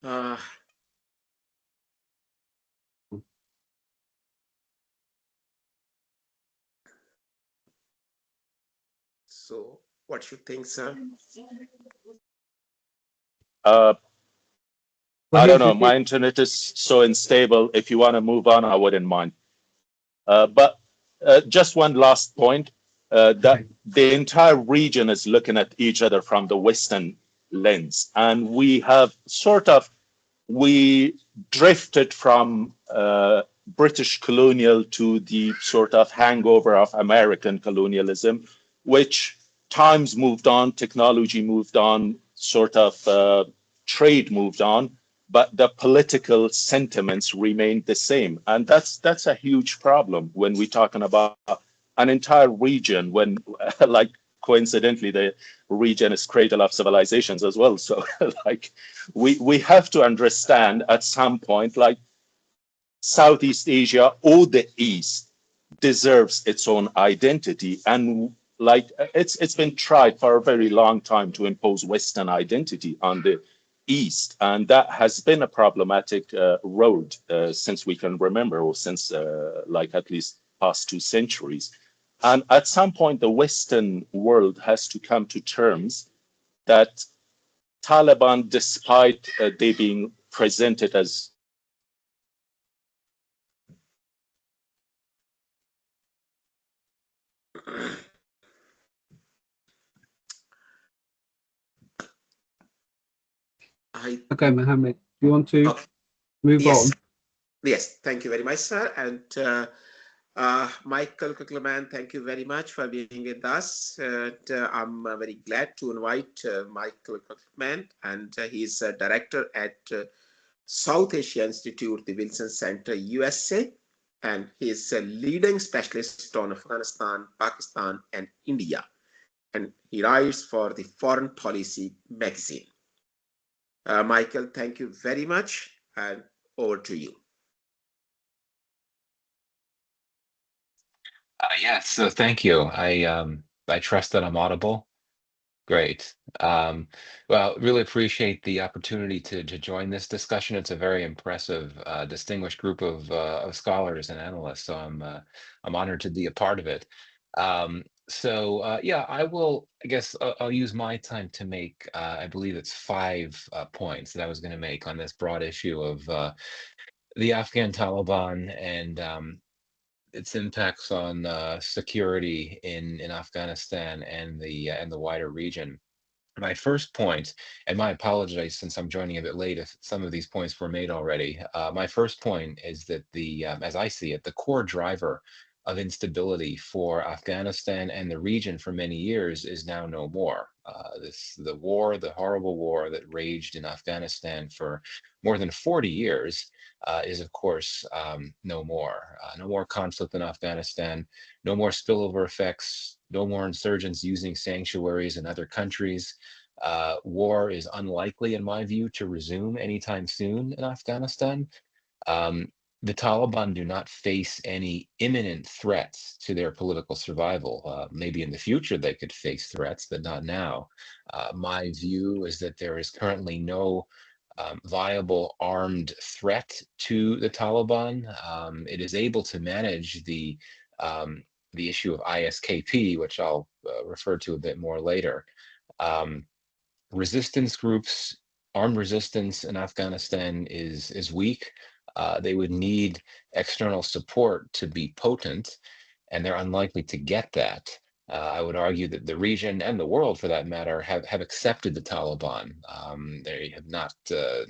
uh, so what you think, sir? I don't Wahid, know. My internet is so unstable. If you want to move on, I wouldn't mind. But just one last point, that the entire region is looking at each other from the Western lens. And we have we drifted from British colonial to the sort of hangover of American colonialism, which times moved on, technology moved on, sort of trade moved on, but the political sentiments remained the same. And that's a huge problem when we're talking about an entire region, when like coincidentally the region is cradle of civilizations as well. So like we have to understand at some point, like Southeast Asia or the East deserves its own identity. And like it's been tried for a very long time to impose Western identity on the East, and that has been a problematic road since we can remember, or since like at least past 2 centuries. And at some point, the Western world has to come to terms that Taliban, despite they being presented as okay, Mohammed, do you want to Okay. move Yes. on? Yes. Thank you very much, sir. And Michael Kuckleman, thank you very much for being with us. I'm very glad to invite Michael Kuckleman, and he's a director at South Asia Institute, the Wilson Center, USA, and he's a leading specialist on Afghanistan, Pakistan, and India. And he writes for the Foreign Policy magazine. Michael, thank you very much, and over to you. Yes, so thank you. I trust that I'm audible. Great. Well, really appreciate the opportunity to join this discussion. It's a very impressive, distinguished group of scholars and analysts. So I'm honored to be a part of it. Yeah, I will. I guess I'll use my time to make. I believe it's 5 points that I was going to make on this broad issue of the Afghan Taliban and its impacts on security in Afghanistan and the wider region. My first point, and my apologies since I'm joining a bit late if some of these points were made already. My first point is that as I see it, the core driver of instability for Afghanistan and the region for many years is now no more. The horrible war that raged in Afghanistan for more than 40 years is of course no more. No more conflict in Afghanistan, no more spillover effects, no more insurgents using sanctuaries in other countries. War is unlikely, in my view, to resume anytime soon in Afghanistan. Um, the Taliban do not face any imminent threats to their political survival. Maybe in the future they could face threats, but not now. My view is that there is currently no viable armed threat to the Taliban. It is able to manage the issue of ISKP, which I'll refer to a bit more later. Resistance groups, armed resistance in Afghanistan is weak. They would need external support to be potent, and they're unlikely to get that. I would argue that the region and the world, for that matter, have accepted the Taliban. They have not.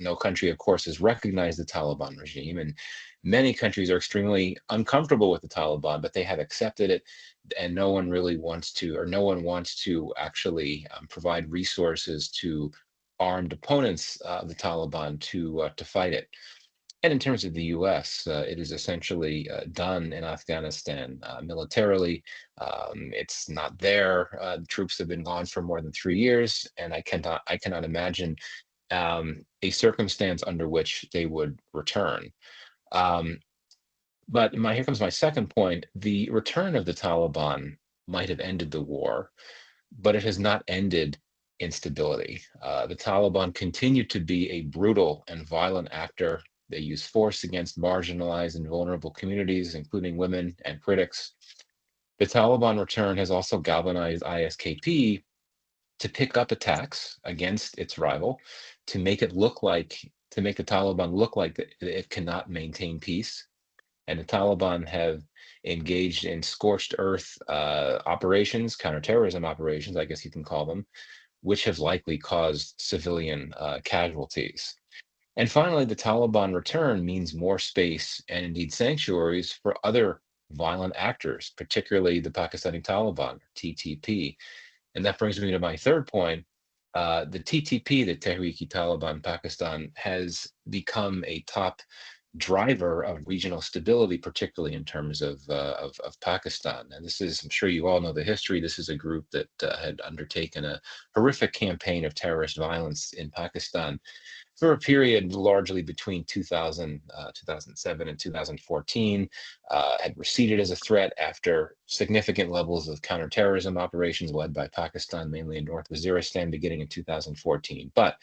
No country, of course, has recognized the Taliban regime, and many countries are extremely uncomfortable with the Taliban, but they have accepted it, and no one really wants to, or no one wants to actually provide resources to armed opponents of the Taliban to fight it. And in terms of the U.S., it is essentially done in Afghanistan militarily. It's not there. The troops have been gone for more than 3 years, and I cannot imagine a circumstance under which they would return. But here comes my second point. The return of the Taliban might have ended the war, but it has not ended instability. The Taliban continue to be a brutal and violent actor. They use force against marginalized and vulnerable communities, including women and critics. The Taliban return has also galvanized ISKP to pick up attacks against its rival, to make the Taliban look like it cannot maintain peace. And the Taliban have engaged in scorched earth operations, counterterrorism operations, I guess you can call them, which have likely caused civilian casualties. And finally, the Taliban return means more space and indeed sanctuaries for other violent actors, particularly the Pakistani Taliban, TTP. And that brings me to my third point. The TTP, the Tehrik-i-Taliban Pakistan, has become a top driver of regional stability, particularly in terms of Pakistan. And this is, I'm sure you all know the history. This is a group that had undertaken a horrific campaign of terrorist violence in Pakistan for a period largely between 2007 and 2014, had receded as a threat after significant levels of counterterrorism operations led by Pakistan, mainly in North Waziristan, beginning in 2014. But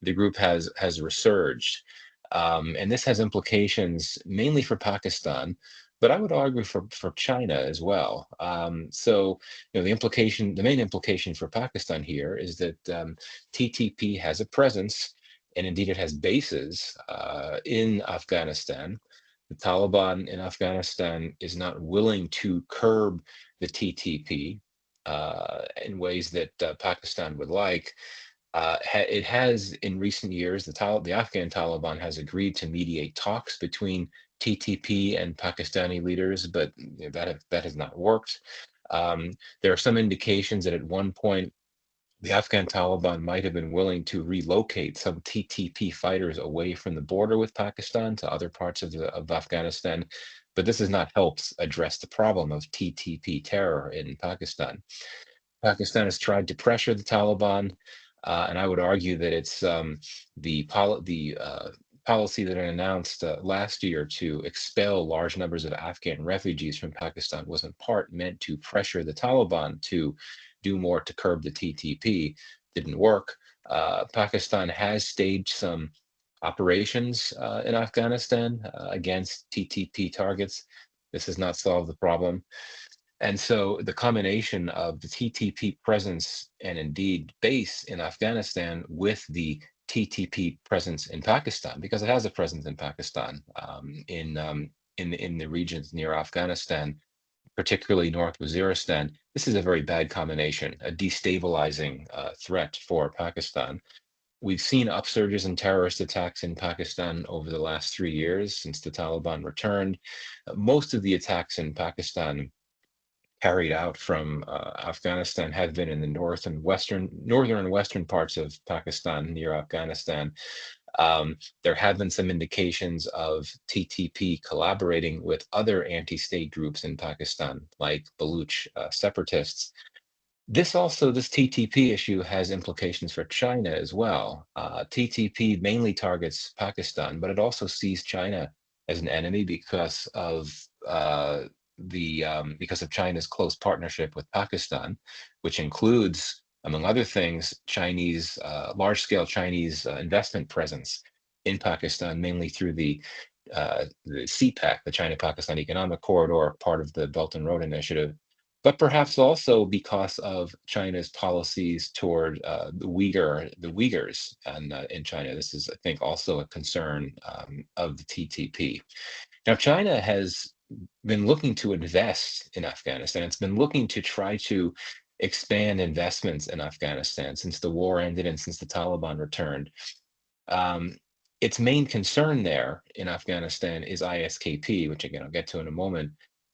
the group has resurged. And this has implications mainly for Pakistan, but I would argue for China as well. The main implication for Pakistan here is that TTP has a presence, and indeed it has bases in Afghanistan. The Taliban in Afghanistan is not willing to curb the TTP in ways that Pakistan would like. It has, in recent years, the Afghan Taliban has agreed to mediate talks between TTP and Pakistani leaders, but that has not worked. There are some indications that at one point the Afghan Taliban might have been willing to relocate some TTP fighters away from the border with Pakistan to other parts of Afghanistan, but this has not helped address the problem of TTP terror in Pakistan. Pakistan has tried to pressure the Taliban, and I would argue that it's the policy that it announced last year to expel large numbers of Afghan refugees from Pakistan was in part meant to pressure the Taliban to do more to curb the TTP. Didn't work. Pakistan has staged some operations in Afghanistan against TTP targets. This has not solved the problem. And so the combination of the TTP presence and indeed base in Afghanistan with the TTP presence in Pakistan, because it has a presence in Pakistan, in the regions near Afghanistan, particularly North Waziristan, this is a very bad combination, a destabilizing threat for Pakistan. We've seen upsurges in terrorist attacks in Pakistan over the last 3 years since the Taliban returned. Most of the attacks in Pakistan carried out from Afghanistan have been in the northern and western parts of Pakistan near Afghanistan. There have been some indications of TTP collaborating with other anti-state groups in Pakistan, like Baluch separatists. This TTP issue has implications for China as well. TTP mainly targets Pakistan, but it also sees China as an enemy because of China's close partnership with Pakistan, which includes, among other things, large-scale Chinese investment presence in Pakistan, mainly through the CPEC, the China-Pakistan Economic Corridor, part of the Belt and Road Initiative, but perhaps also because of China's policies toward the Uyghurs in China. This is, I think, also a concern of the TTP. Now, China has been looking to invest in Afghanistan. It's been looking to try to expand investments in Afghanistan since the war ended and since the Taliban returned. Its main concern there in Afghanistan is ISKP, which again, I'll get to in a moment,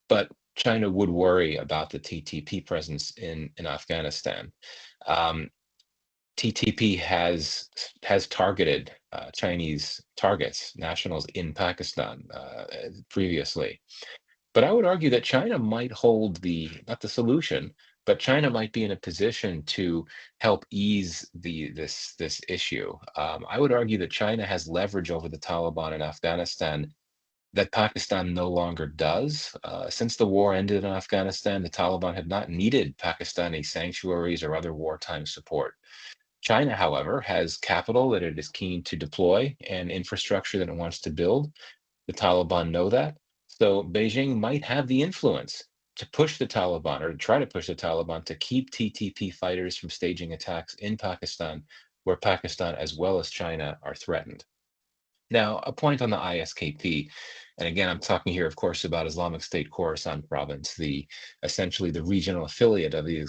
but China would worry about the TTP presence in Afghanistan. TTP has targeted Chinese targets, nationals in Pakistan previously. But I would argue that China might hold not the solution, but China might be in a position to help ease this issue. I would argue that China has leverage over the Taliban in Afghanistan that Pakistan no longer does. Since the war ended in Afghanistan, the Taliban have not needed Pakistani sanctuaries or other wartime support. China, however, has capital that it is keen to deploy and infrastructure that it wants to build. The Taliban know that. So Beijing might have the influence to push the Taliban or to try to push the Taliban to keep TTP fighters from staging attacks in Pakistan, where Pakistan as well as China are threatened. Now, a point on the ISKP, and again, I'm talking here, of course, about Islamic State Khorasan province, essentially the regional affiliate of the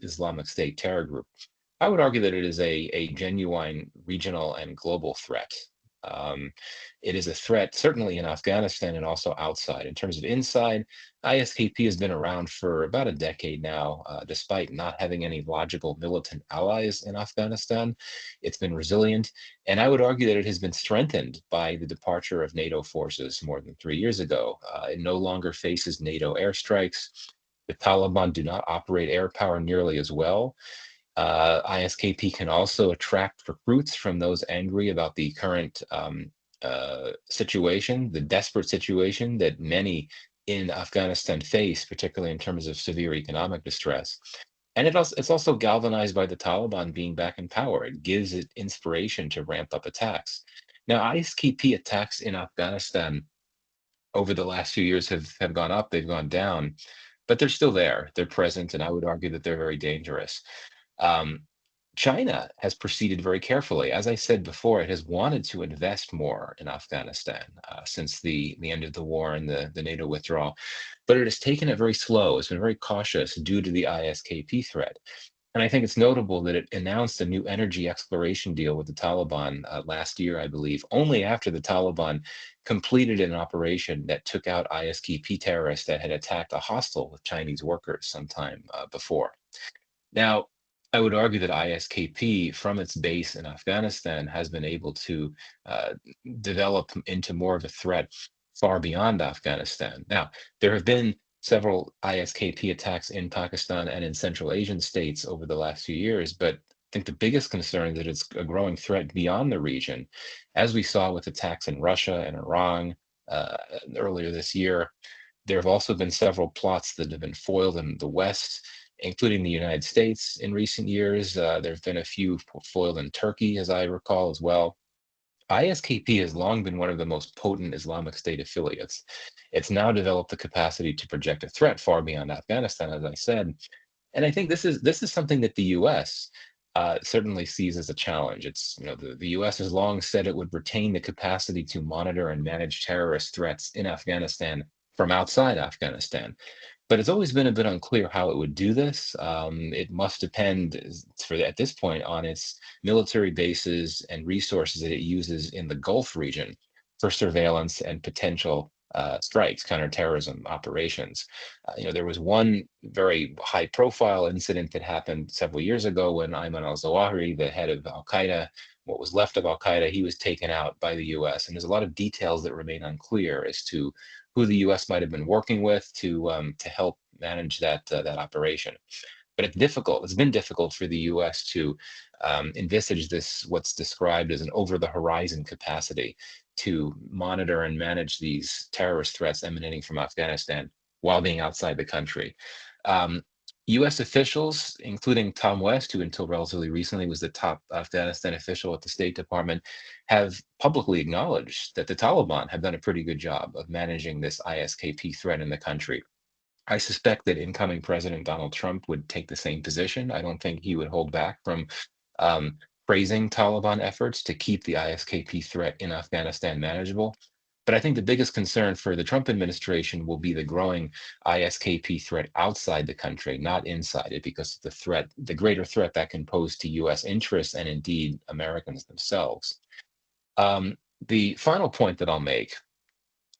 Islamic State terror group. I would argue that it is a genuine regional and global threat. It is a threat certainly in Afghanistan and also outside. In terms of inside, ISKP has been around for about a decade now, despite not having any logical militant allies in Afghanistan. It's been resilient, and I would argue that it has been strengthened by the departure of NATO forces more than 3 years ago. It no longer faces NATO airstrikes. The Taliban do not operate air power nearly as well. ISKP can also attract recruits from those angry about the current situation, the desperate situation that many in Afghanistan face, particularly in terms of severe economic distress. And it's also galvanized by the Taliban being back in power. It gives it inspiration to ramp up attacks. Now, ISKP attacks in Afghanistan over the last few years have gone up, they've gone down, but they're still there. They're present, and I would argue that they're very dangerous. China has proceeded very carefully. As I said before, it has wanted to invest more in Afghanistan since the end of the war and the NATO withdrawal, but it has taken it very slow. It's been very cautious due to the ISKP threat. And I think it's notable that it announced a new energy exploration deal with the Taliban last year, I believe, only after the Taliban completed an operation that took out ISKP terrorists that had attacked a hostel with Chinese workers sometime before. Now, I would argue that ISKP, from its base in Afghanistan, has been able to develop into more of a threat far beyond Afghanistan. Now, there have been several ISKP attacks in Pakistan and in Central Asian states over the last few years, but I think the biggest concern is that it's a growing threat beyond the region, as we saw with attacks in Russia and Iran earlier this year. There have also been several plots that have been foiled in the West, including the United States in recent years. There have been a few foiled in Turkey, as I recall, as well. ISKP has long been one of the most potent Islamic State affiliates. It's now developed the capacity to project a threat far beyond Afghanistan, as I said. And I think this is something that the U.S. Certainly sees as a challenge. It's, the U.S. has long said it would retain the capacity to monitor and manage terrorist threats in Afghanistan from outside Afghanistan. But it's always been a bit unclear how it would do this. It must depend, at this point, on its military bases and resources that it uses in the Gulf region for surveillance and potential strikes, counterterrorism operations. There was one very high-profile incident that happened several years ago when Ayman al-Zawahiri, the head of Al-Qaeda, what was left of Al-Qaeda, he was taken out by the U.S. And there's a lot of details that remain unclear as to who the U.S. might have been working with to help manage that operation. But it's difficult. It's been difficult for the U.S. to envisage this, what's described as an over-the-horizon capacity to monitor and manage these terrorist threats emanating from Afghanistan while being outside the country. U.S. officials, including Tom West, who until relatively recently was the top Afghanistan official at the State Department, have publicly acknowledged that the Taliban have done a pretty good job of managing this ISKP threat in the country. I suspect that incoming President Donald Trump would take the same position. I don't think he would hold back from praising Taliban efforts to keep the ISKP threat in Afghanistan manageable. But I think the biggest concern for the Trump administration will be the growing ISKP threat outside the country, not inside it, because of the greater threat that can pose to U.S. interests and indeed Americans themselves. The final point that I'll make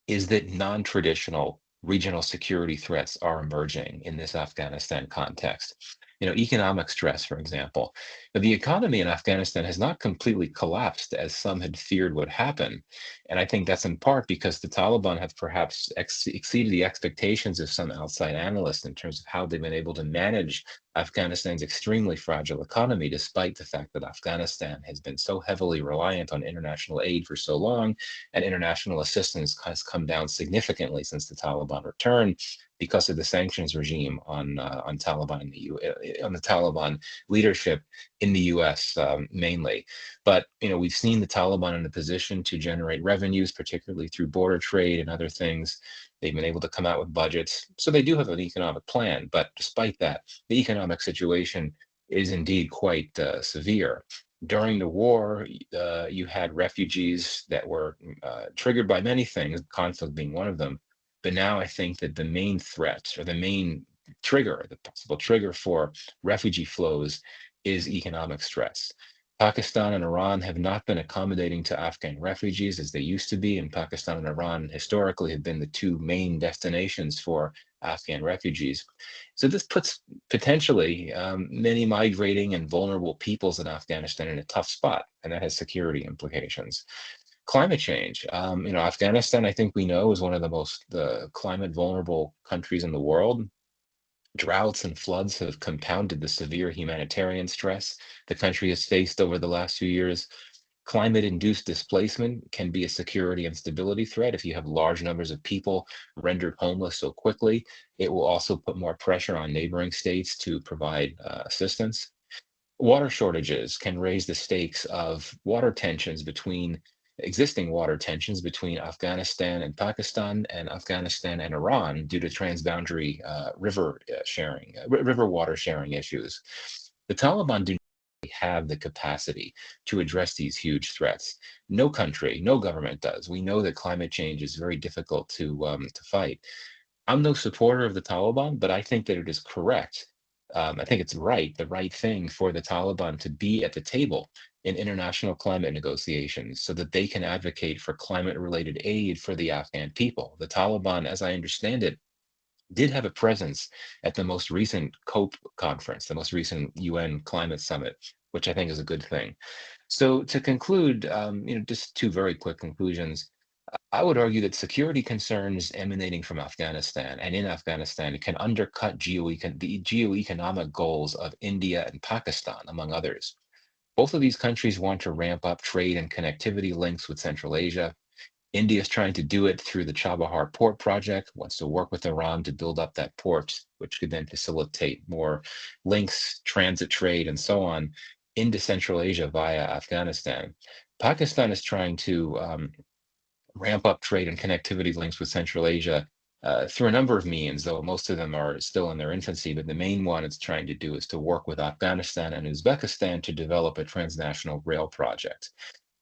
is that non-traditional regional security threats are emerging in this Afghanistan context. Economic stress, for example. The economy in Afghanistan has not completely collapsed as some had feared would happen. And I think that's in part because the Taliban have perhaps exceeded the expectations of some outside analysts in terms of how they've been able to manage Afghanistan's extremely fragile economy, despite the fact that Afghanistan has been so heavily reliant on international aid for so long, and international assistance has come down significantly since the Taliban returned because of the sanctions regime on Taliban on the Taliban leadership in the U.S. Mainly. But we've seen the Taliban in a position to generate revenues, particularly through border trade and other things. They've been able to come out with budgets, so they do have an economic plan. But despite that, the economic situation is indeed quite severe. During the war, you had refugees that were triggered by many things, conflict being one of them. But now I think that the main threat or the main trigger, the possible trigger for refugee flows is economic stress. Pakistan and Iran have not been accommodating to Afghan refugees as they used to be, and Pakistan and Iran historically have been the two main destinations for Afghan refugees. So this puts potentially many migrating and vulnerable peoples in Afghanistan in a tough spot, and that has security implications. Climate change. Afghanistan, I think we know, is one of the most climate vulnerable countries in the world. Droughts and floods have compounded the severe humanitarian stress the country has faced over the last few years. Climate-induced displacement can be a security and stability threat if you have large numbers of people rendered homeless so quickly. It will also put more pressure on neighboring states to provide assistance. Water shortages can raise the stakes of existing water tensions between Afghanistan and Pakistan and Afghanistan and Iran due to transboundary river water sharing issues. The Taliban do not have the capacity to address these huge threats. No country, no government does. We know that climate change is very difficult to fight. I'm no supporter of the Taliban, but I think that it is correct. I think it's the right thing for the Taliban to be at the table in international climate negotiations so that they can advocate for climate-related aid for the Afghan people. The Taliban, as I understand it, did have a presence at the most recent COPE conference, the most recent UN climate summit, which I think is a good thing. So to conclude, just two very quick conclusions. I would argue that security concerns emanating from Afghanistan and in Afghanistan can undercut the geoeconomic goals of India and Pakistan, among others. Both of these countries want to ramp up trade and connectivity links with Central Asia. India is trying to do it through the Chabahar port project, wants to work with Iran to build up that port, which could then facilitate more links, transit trade, and so on. into Central Asia via Afghanistan. Pakistan is trying to ramp up trade and connectivity links with Central Asia through a number of means, though most of them are still in their infancy. But the main one it's trying to do is to work with Afghanistan and Uzbekistan to develop a transnational rail project.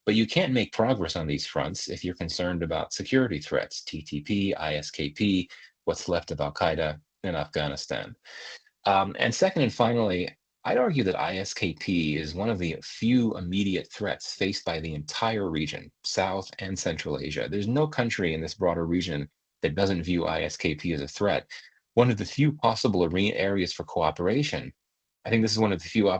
But you can't make progress on these fronts if you're concerned about security threats, TTP, ISKP, what's left of Al-Qaeda in Afghanistan. And second and finally, I'd argue that ISKP is one of the few immediate threats faced by the entire region, South and Central Asia. There's no country in this broader region that doesn't view ISKP as a threat. One of the few possible areas for cooperation, I think this is one of the few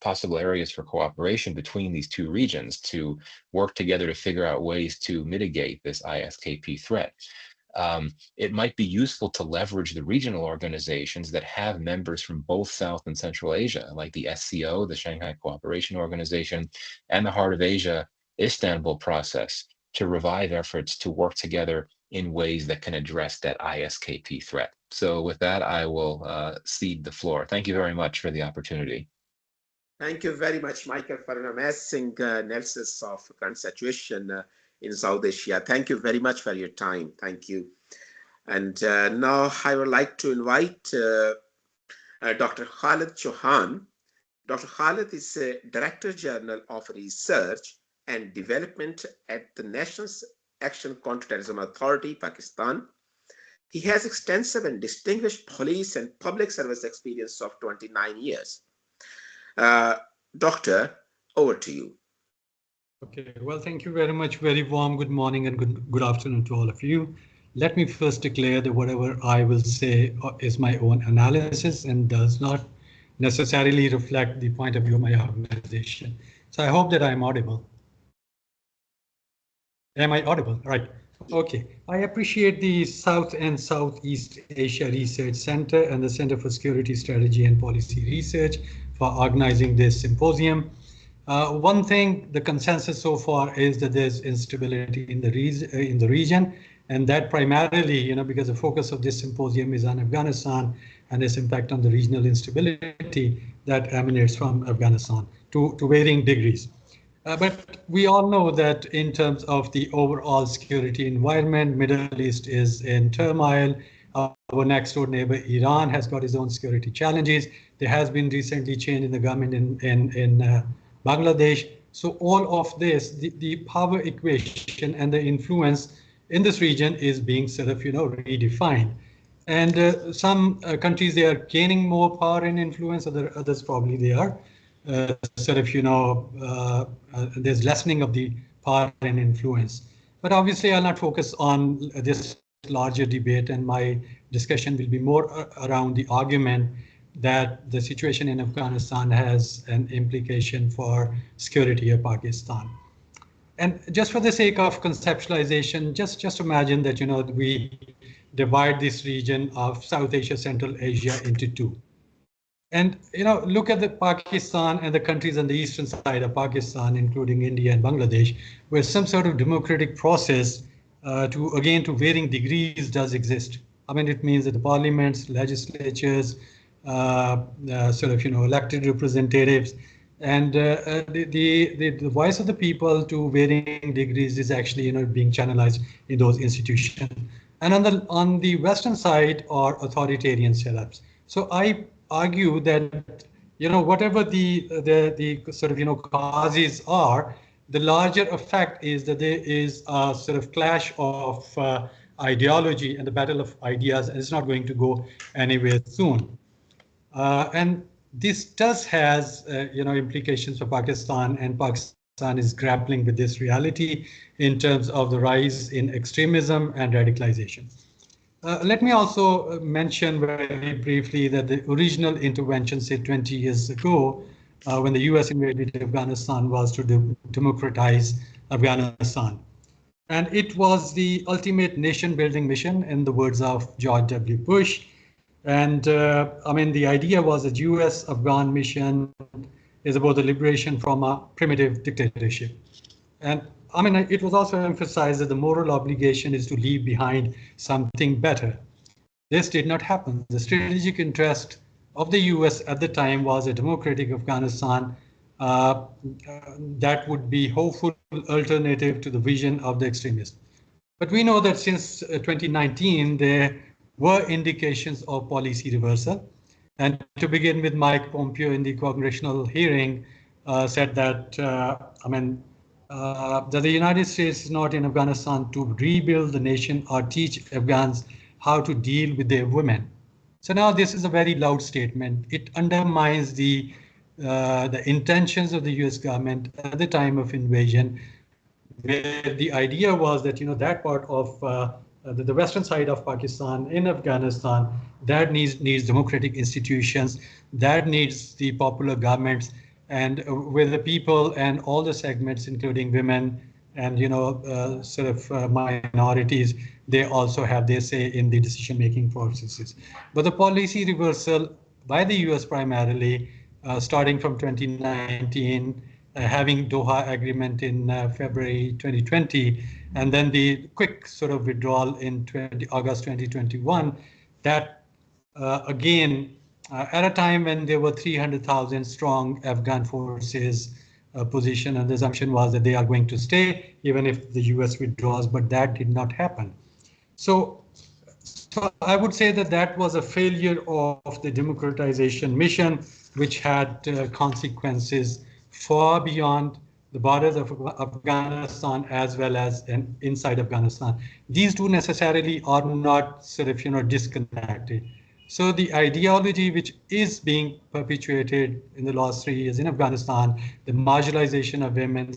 possible areas for cooperation between these two regions to work together to figure out ways to mitigate this ISKP threat. It might be useful to leverage the regional organizations that have members from both South and Central Asia, like the SCO, the Shanghai Cooperation Organization, and the Heart of Asia Istanbul process to revive efforts to work together in ways that can address that ISKP threat. So with that, I will cede the floor. Thank you very much for the opportunity. Thank you very much, Michael, for an amazing analysis of current situation in South Asia. Thank you very much for your time. Thank you. And now I would like to invite Dr. Khalid Chauhan. Dr. Khalid is a Director General of Research and Development at the National Action Counterterrorism Authority, Pakistan. He has extensive and distinguished police and public service experience of 29 years. Doctor, over to you. Okay, well, thank you very much. Very warm good morning and good afternoon to all of you. Let me first declare that whatever I will say is my own analysis and does not necessarily reflect the point of view of my organization. So I hope that I'm audible. Am I audible? Right. Okay. I appreciate the South and Southeast Asia Research Center and the Center for Security Strategy and Policy Research for organizing this symposium. One thing, the consensus so far is that there's instability in the region, and that primarily, because the focus of this symposium is on Afghanistan and its impact on the regional instability that emanates from Afghanistan to varying degrees. But we all know that in terms of the overall security environment, Middle East is in turmoil. Our next door neighbor, Iran, has got its own security challenges. There has been recently change in the government in Bangladesh. So all of this, the power equation and the influence in this region is being sort of, redefined. And some countries, they are gaining more power and influence, others probably they are sort of, there's lessening of the power and influence. But obviously I'll not focus on this larger debate, and my discussion will be more around the argument that the situation in Afghanistan has an implication for security of Pakistan. And just for the sake of conceptualization, just imagine that, we divide this region of South Asia, Central Asia into two. And, look at the Pakistan and the countries on the eastern side of Pakistan, including India and Bangladesh, where some sort of democratic process to varying degrees does exist. I mean, it means that the parliaments, legislatures, elected representatives, and the voice of the people to varying degrees is actually, being channelized in those institutions. And on the Western side are authoritarian setups. So I argue that, whatever the sort of, causes are, the larger effect is that there is a sort of clash of ideology and the battle of ideas, and it's not going to go anywhere soon. And this does has, implications for Pakistan, and Pakistan is grappling with this reality in terms of the rise in extremism and radicalization. Let me also mention very briefly that the original intervention, say 20 years ago, when the US invaded Afghanistan, was to democratize Afghanistan. And it was the ultimate nation building mission, in the words of George W. Bush. And the idea was that US Afghan mission is about the liberation from a primitive dictatorship. And it was also emphasized that the moral obligation is to leave behind something better. This did not happen. The strategic interest of the US at the time was a democratic Afghanistan, that would be hopeful alternative to the vision of the extremists. But we know that since 2019, there were indications of policy reversal. And to begin with, Mike Pompeo in the congressional hearing said that, that the United States is not in Afghanistan to rebuild the nation or teach Afghans how to deal with their women. So now this is a very loud statement. It undermines the intentions of the US government at the time of invasion, where the idea was that, that part of the western side of Pakistan in Afghanistan, that needs democratic institutions, that needs the popular governments, and where the people and all the segments, including women and minorities, they also have their say in the decision-making processes. But the policy reversal by the US primarily, starting from 2019, having Doha agreement in February 2020, and then the quick sort of withdrawal in August 2021, that again, at a time when there were 300,000 strong Afghan forces position, and the assumption was that they are going to stay even if the US withdraws, but that did not happen. So I would say that that was a failure of the democratization mission, which had consequences far beyond the borders of Afghanistan as well as inside Afghanistan. These two necessarily are not sort of disconnected. So the ideology which is being perpetuated in the last 3 years in Afghanistan, the marginalization of women,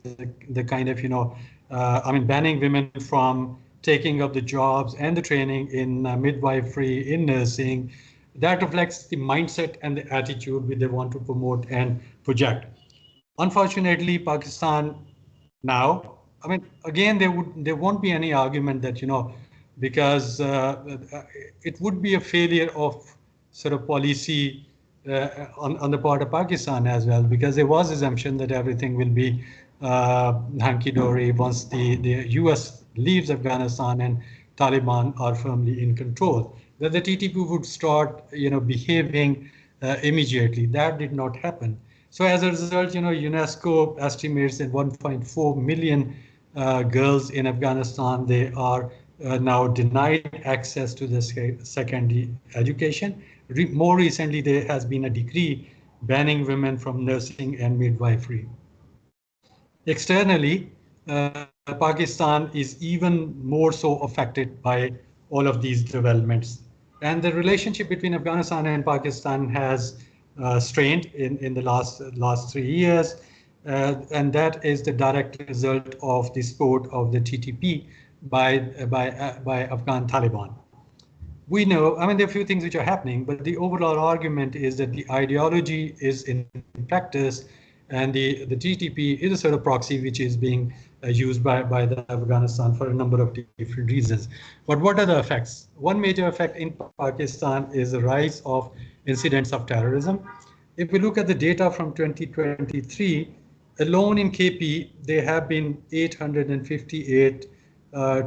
the kind of banning women from taking up the jobs and the training in midwifery, in nursing, that reflects the mindset and the attitude which they want to promote and project. Unfortunately, Pakistan now, again, there won't be any argument that, because it would be a failure of sort of policy on the part of Pakistan as well, because there was assumption that everything will be hunky-dory once the US leaves Afghanistan and Taliban are firmly in control, that the TTP would start, behaving immediately. That did not happen. So as a result, UNESCO estimates that 1.4 million girls in Afghanistan, they are now denied access to the secondary education. More recently, there has been a decree banning women from nursing and midwifery. Externally, Pakistan is even more so affected by all of these developments. And the relationship between Afghanistan and Pakistan has strained in the last 3 years. And that is the direct result of the support of the TTP by Afghan Taliban. We know, there are a few things which are happening, but the overall argument is that the ideology is in practice, and the TTP is a sort of proxy which is being used by the Afghanistan for a number of different reasons. But what are the effects? One major effect in Pakistan is the rise of incidents of terrorism. If we look at the data from 2023, alone in KP, there have been 858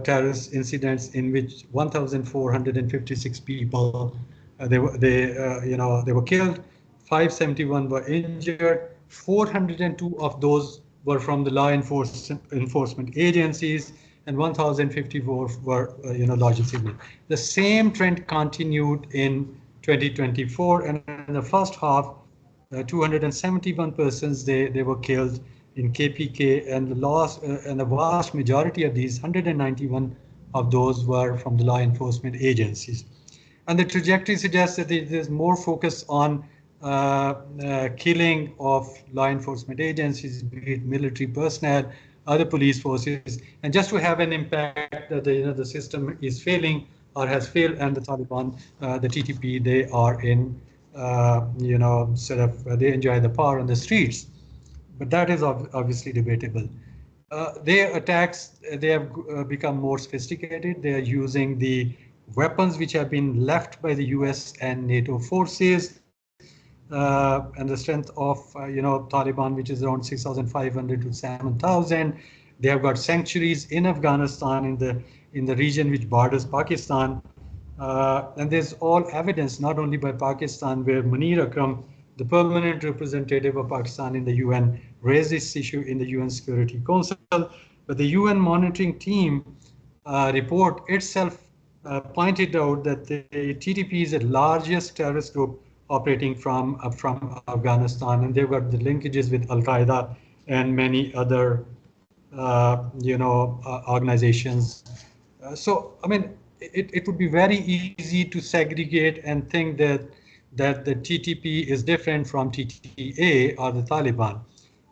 terrorist incidents in which 1,456 people they were killed, 571 were injured, 402 of those were from the law enforcement agencies, and 1,054 were larger civilian. The same trend continued in 2024, and in the first half, 271 persons they were killed in KPK, and the vast majority of these, 191 of those, were from the law enforcement agencies. And the trajectory suggests that there's more focus on killing of law enforcement agencies, be it military personnel, other police forces, and just to have an impact that the system is failing or has failed, and the Taliban, the TTP, they are in they enjoy the power on the streets. But that is obviously debatable. Their attacks, they have become more sophisticated. They are using the weapons which have been left by the US and NATO forces, and the strength of Taliban, which is around 6,500 to 7,000. They have got sanctuaries in Afghanistan, in the region which borders Pakistan. And there's all evidence, not only by Pakistan, where Munir Akram, the permanent representative of Pakistan in the UN, raised this issue in the UN Security Council, but the UN monitoring team report itself pointed out that the TTP is the largest terrorist group operating from Afghanistan, and they've got the linkages with Al-Qaeda and many other organizations. So, I mean, it would be very easy to segregate and think that the TTP is different from TTA or the Taliban.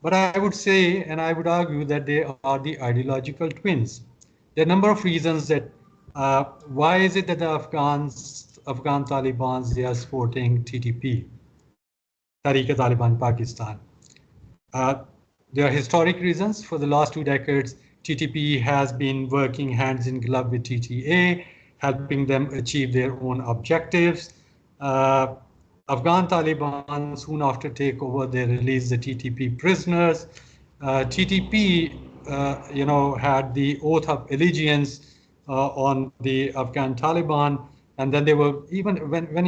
But I would say, and I would argue, that they are the ideological twins. There are a number of reasons that why is it that the Afghan Taliban, they are supporting TTP, Tariq-e-Taliban Pakistan. There are historic reasons. For the last 2 decades, TTP has been working hands in glove with TTA, helping them achieve their own objectives. Afghan Taliban, soon after takeover, they released the TTP prisoners. TTP, had the oath of allegiance on the Afghan Taliban, and then they were, even when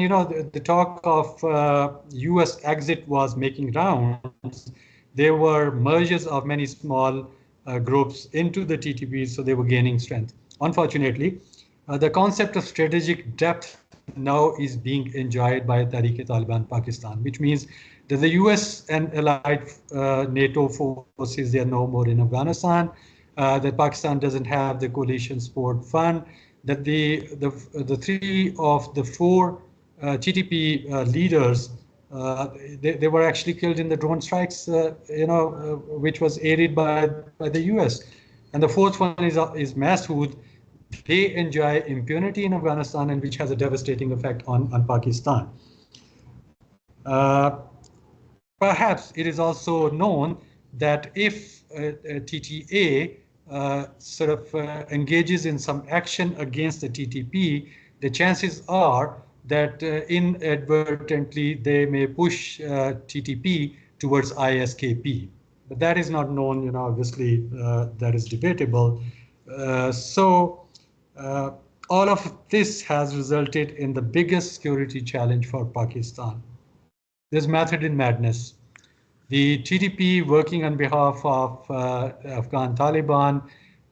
the talk of US exit was making rounds, there were mergers of many small groups into the TTP, so they were gaining strength. Unfortunately, the concept of strategic depth now is being enjoyed by Tariq-e-Taliban Pakistan, which means that the US and allied NATO forces, they are no more in Afghanistan, that Pakistan doesn't have the coalition support fund, that the 3 of the 4 TTP leaders, they were actually killed in the drone strikes, which was aided by the US. And the 4th one is Masood. They enjoy impunity in Afghanistan, and which has a devastating effect on Pakistan. Perhaps it is also known that if TTA engages in some action against the TTP, the chances are that inadvertently they may push TTP towards ISKP. But that is not known, obviously that is debatable. All of this has resulted in the biggest security challenge for Pakistan. There's method in madness. The TTP, working on behalf of Afghan Taliban,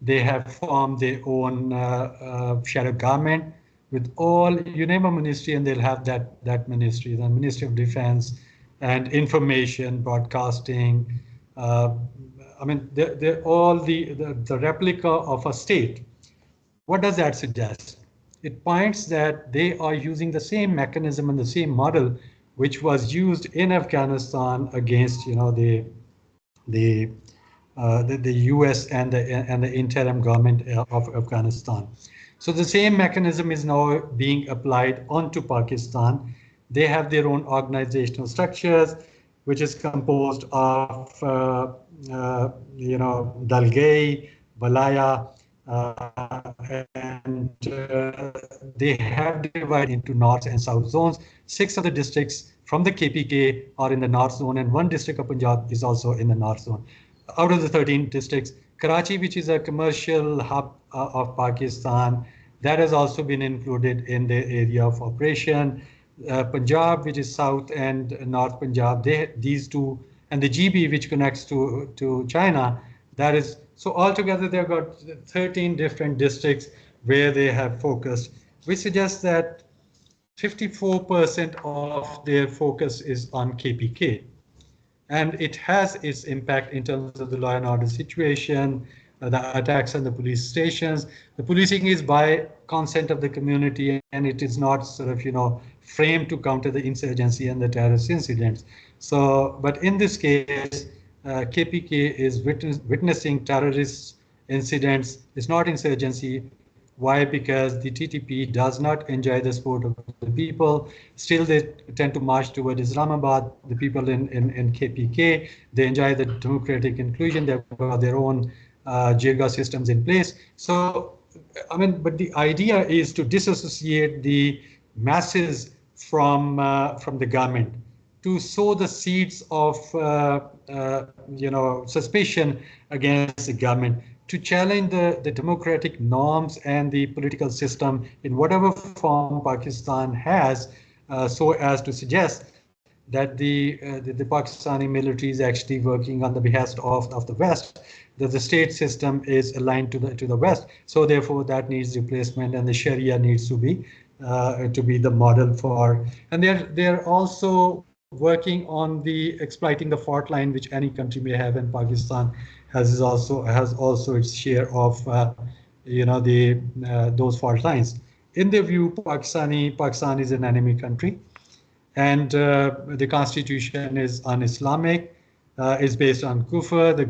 they have formed their own shadow government with all, you name a ministry and they'll have that ministry, the Ministry of Defense and Information, Broadcasting. They're all the replica of a state. What does that suggest? It points that they are using the same mechanism and the same model which was used in Afghanistan against, the US and the interim government of Afghanistan. So the same mechanism is now being applied onto Pakistan. They have their own organizational structures, which is composed of, Dalgai, Balaya, and they have divided into North and South zones. 6 of the districts from the KPK are in the North zone, and 1 district of Punjab is also in the North zone. Out of the 13 districts, Karachi, which is a commercial hub of Pakistan, that has also been included in the area of operation. Punjab, which is South and North Punjab, these 2, and the GB, which connects to China, that is, so altogether they've got 13 different districts where they have focused, which suggests that 54% of their focus is on KPK. And it has its impact in terms of the law and order situation, the attacks on the police stations. The policing is by consent of the community, and it is not framed to counter the insurgency and the terrorist incidents. So, but in this case, KPK is witnessing terrorist incidents. It's not insurgency. Why? Because the TTP does not enjoy the support of the people. Still, they tend to march toward Islamabad. The people in KPK, they enjoy the democratic inclusion. They've got their own jirga systems in place. So, but the idea is to disassociate the masses from the government, to sow the seeds of suspicion against the government, to challenge the democratic norms and the political system in whatever form Pakistan has, so as to suggest that the Pakistani military is actually working on the behest of the West, that the state system is aligned to the West. So therefore, that needs replacement, and the Sharia needs to be the model for. And they're also working on the exploiting the fault line which any country may have, and Pakistan has also its share of those fault lines. In their view, Pakistan is an enemy country, and the constitution is un-Islamic, is based on kufr. The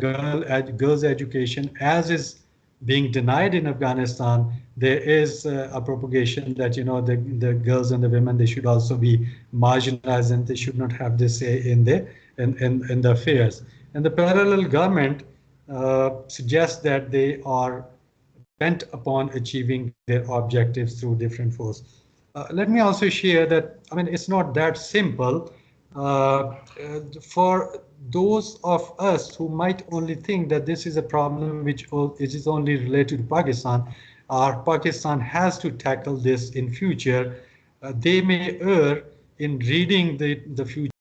girls' education, as is being denied in Afghanistan, there is a propagation that the girls and the women, they should also be marginalized and they should not have this say in the affairs. And the parallel government suggests that they are bent upon achieving their objectives through different force. Let me also share that, it's not that simple. For those of us who might only think that this is a problem which is only related to Pakistan, or Pakistan has to tackle this in future, they may err in reading the future.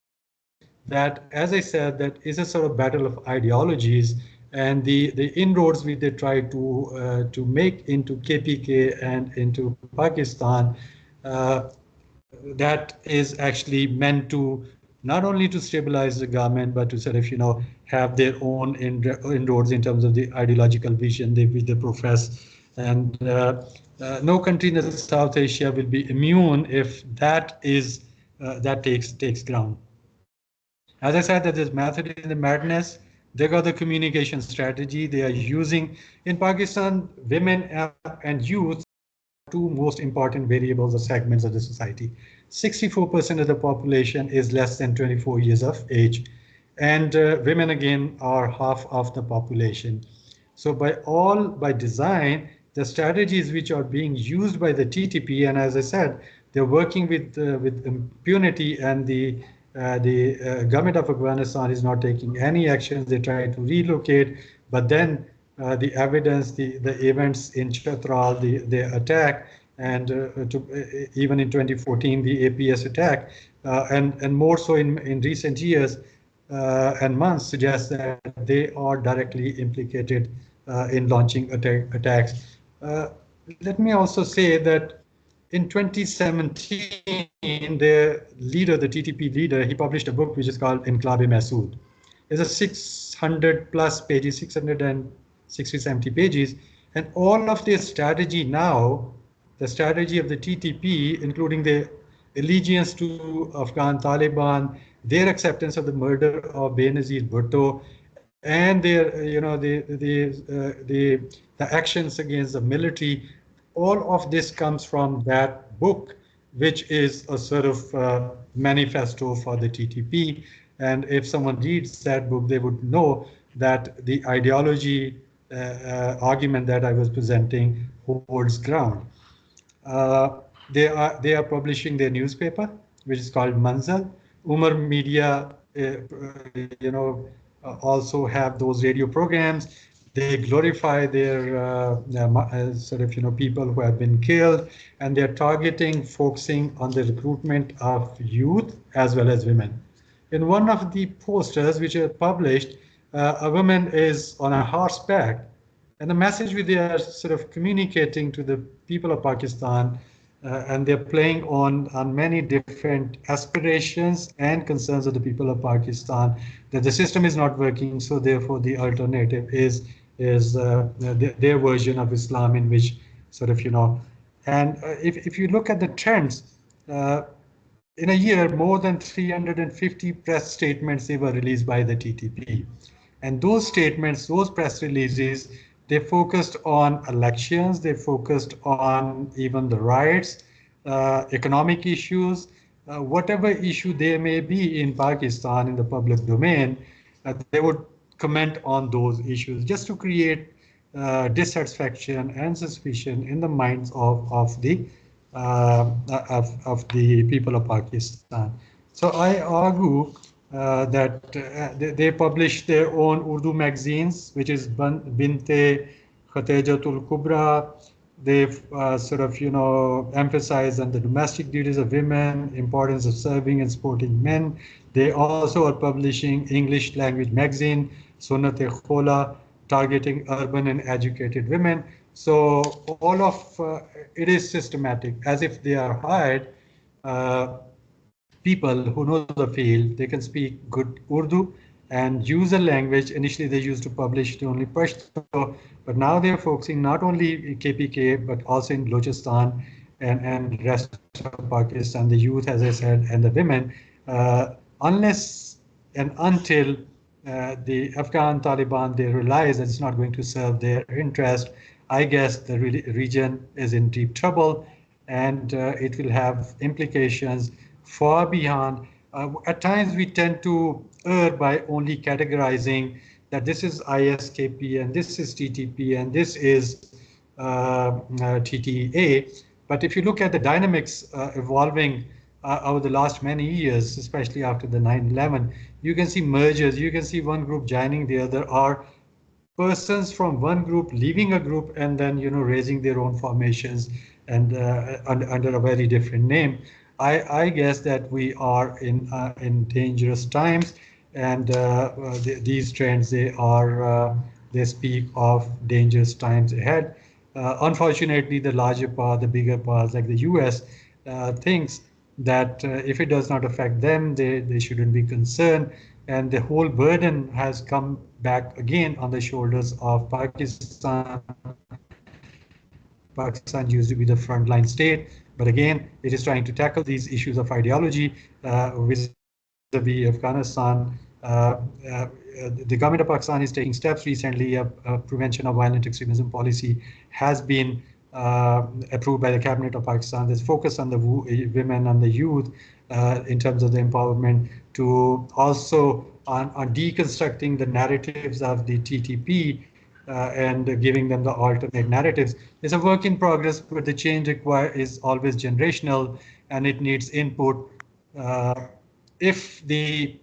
That, as I said, that is a sort of battle of ideologies, and the inroads which they try to make into KPK and into Pakistan, that is actually meant to not only to stabilize the government, but to sort of have their own inroads in terms of the ideological vision which they profess. And no country in the South Asia will be immune if that takes ground. As I said, that there's method in the madness. They got the communication strategy they are using. In Pakistan, women and youth are two most important variables or segments of the society. 64% of the population is less than 24 years of age. And women, again, are half of the population. So by design, the strategies which are being used by the TTP, and as I said, they're working with impunity, and the government of Afghanistan is not taking any actions. They try to relocate, but then the evidence, the events in Chatral, the attack, and even in 2014, the APS attack, and more so in recent years and months, suggest that they are directly implicated in launching attacks. Let me also say that in 2017, the TTP leader, he published a book which is called Inqilab-e-Mahsood. It's a 600 plus pages, 660, 70 pages, and all of their strategy now, the strategy of the TTP, including the allegiance to Afghan Taliban, their acceptance of the murder of Benazir Bhutto, and their, the actions against the military, all of this comes from that book, which is a sort of manifesto for the TTP. And if someone reads that book, they would know that the ideology argument that I was presenting holds ground. They are publishing their newspaper, which is called Manzal. Umar Media, also have those radio programs. They glorify their sort of people who have been killed, and they're focusing on the recruitment of youth as well as women. In one of the posters which are published, a woman is on a horseback, and the message which they are sort of communicating to the people of Pakistan, and they're playing on many different aspirations and concerns of the people of Pakistan, that the system is not working, so therefore the alternative is their version of Islam, in which sort of, and if you look at the trends, in a year, more than 350 press statements, they were released by the TTP. And those statements, those press releases, they focused on elections, they focused on even the riots, economic issues, whatever issue there may be in Pakistan in the public domain, they would comment on those issues just to create dissatisfaction and suspicion in the minds of the people of Pakistan. So I argue that they publish their own Urdu magazines, which is Binte Khatejatul Kubra, They've sort of, emphasized on the domestic duties of women, importance of serving and supporting men. They also are publishing English language magazine, Sunnat-e-Khola, targeting urban and educated women. So all of it is systematic, as if they are hired people who know the field. They can speak good Urdu and use a language. Initially, they used to publish only Pashto, but now they're focusing not only KPK, but also in Balochistan and rest of Pakistan, the youth, as I said, and the women. Unless and until the Afghan Taliban, they realize that it's not going to serve their interest, I guess the region is in deep trouble, and it will have implications far beyond. At times, we tend to err by only categorizing that this is ISKP and this is TTP and this is TTA. But if you look at the dynamics evolving over the last many years, especially after the 9/11, you can see mergers, you can see one group joining the other, or persons from one group leaving a group and then raising their own formations and under a very different name. I guess that we are in dangerous times, and these trends, they speak of dangerous times ahead. Unfortunately, the larger part, the bigger parts like the US, thinks that if it does not affect them, they shouldn't be concerned. And the whole burden has come back again on the shoulders of Pakistan. Pakistan used to be the frontline state, but again, it is trying to tackle these issues of ideology vis-a-vis Afghanistan. The government of Pakistan is taking steps recently. A prevention of violent extremism policy has been approved by the cabinet of Pakistan. There's focus on the women and the youth in terms of the empowerment, to also on deconstructing the narratives of the TTP and giving them the alternate narratives. It's a work in progress, but the change required is always generational, and it needs input. If the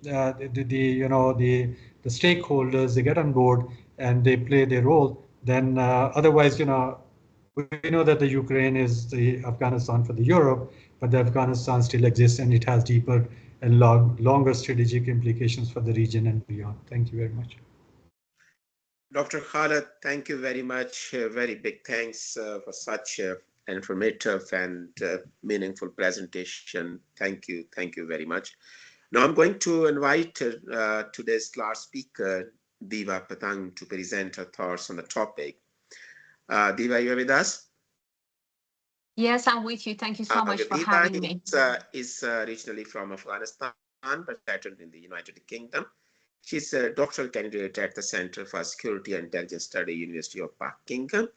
stakeholders, they get on board and they play their role, then otherwise, we know that the Ukraine is the Afghanistan for the Europe, but the Afghanistan still exists, and it has deeper and longer strategic implications for the region and beyond. Thank you very much. Dr. Khalid, thank you very much. Very big thanks for such an informative and meaningful presentation. Thank you very much. Now I'm going to invite today's last speaker, Diva Patang, to present her thoughts on the topic. Diva, you are with us? Yes, I'm with you. Thank you so much for having me. Is originally from Afghanistan, but settled in the United Kingdom. She's a doctoral candidate at the Center for Security and Intelligence Study, University of Buckingham.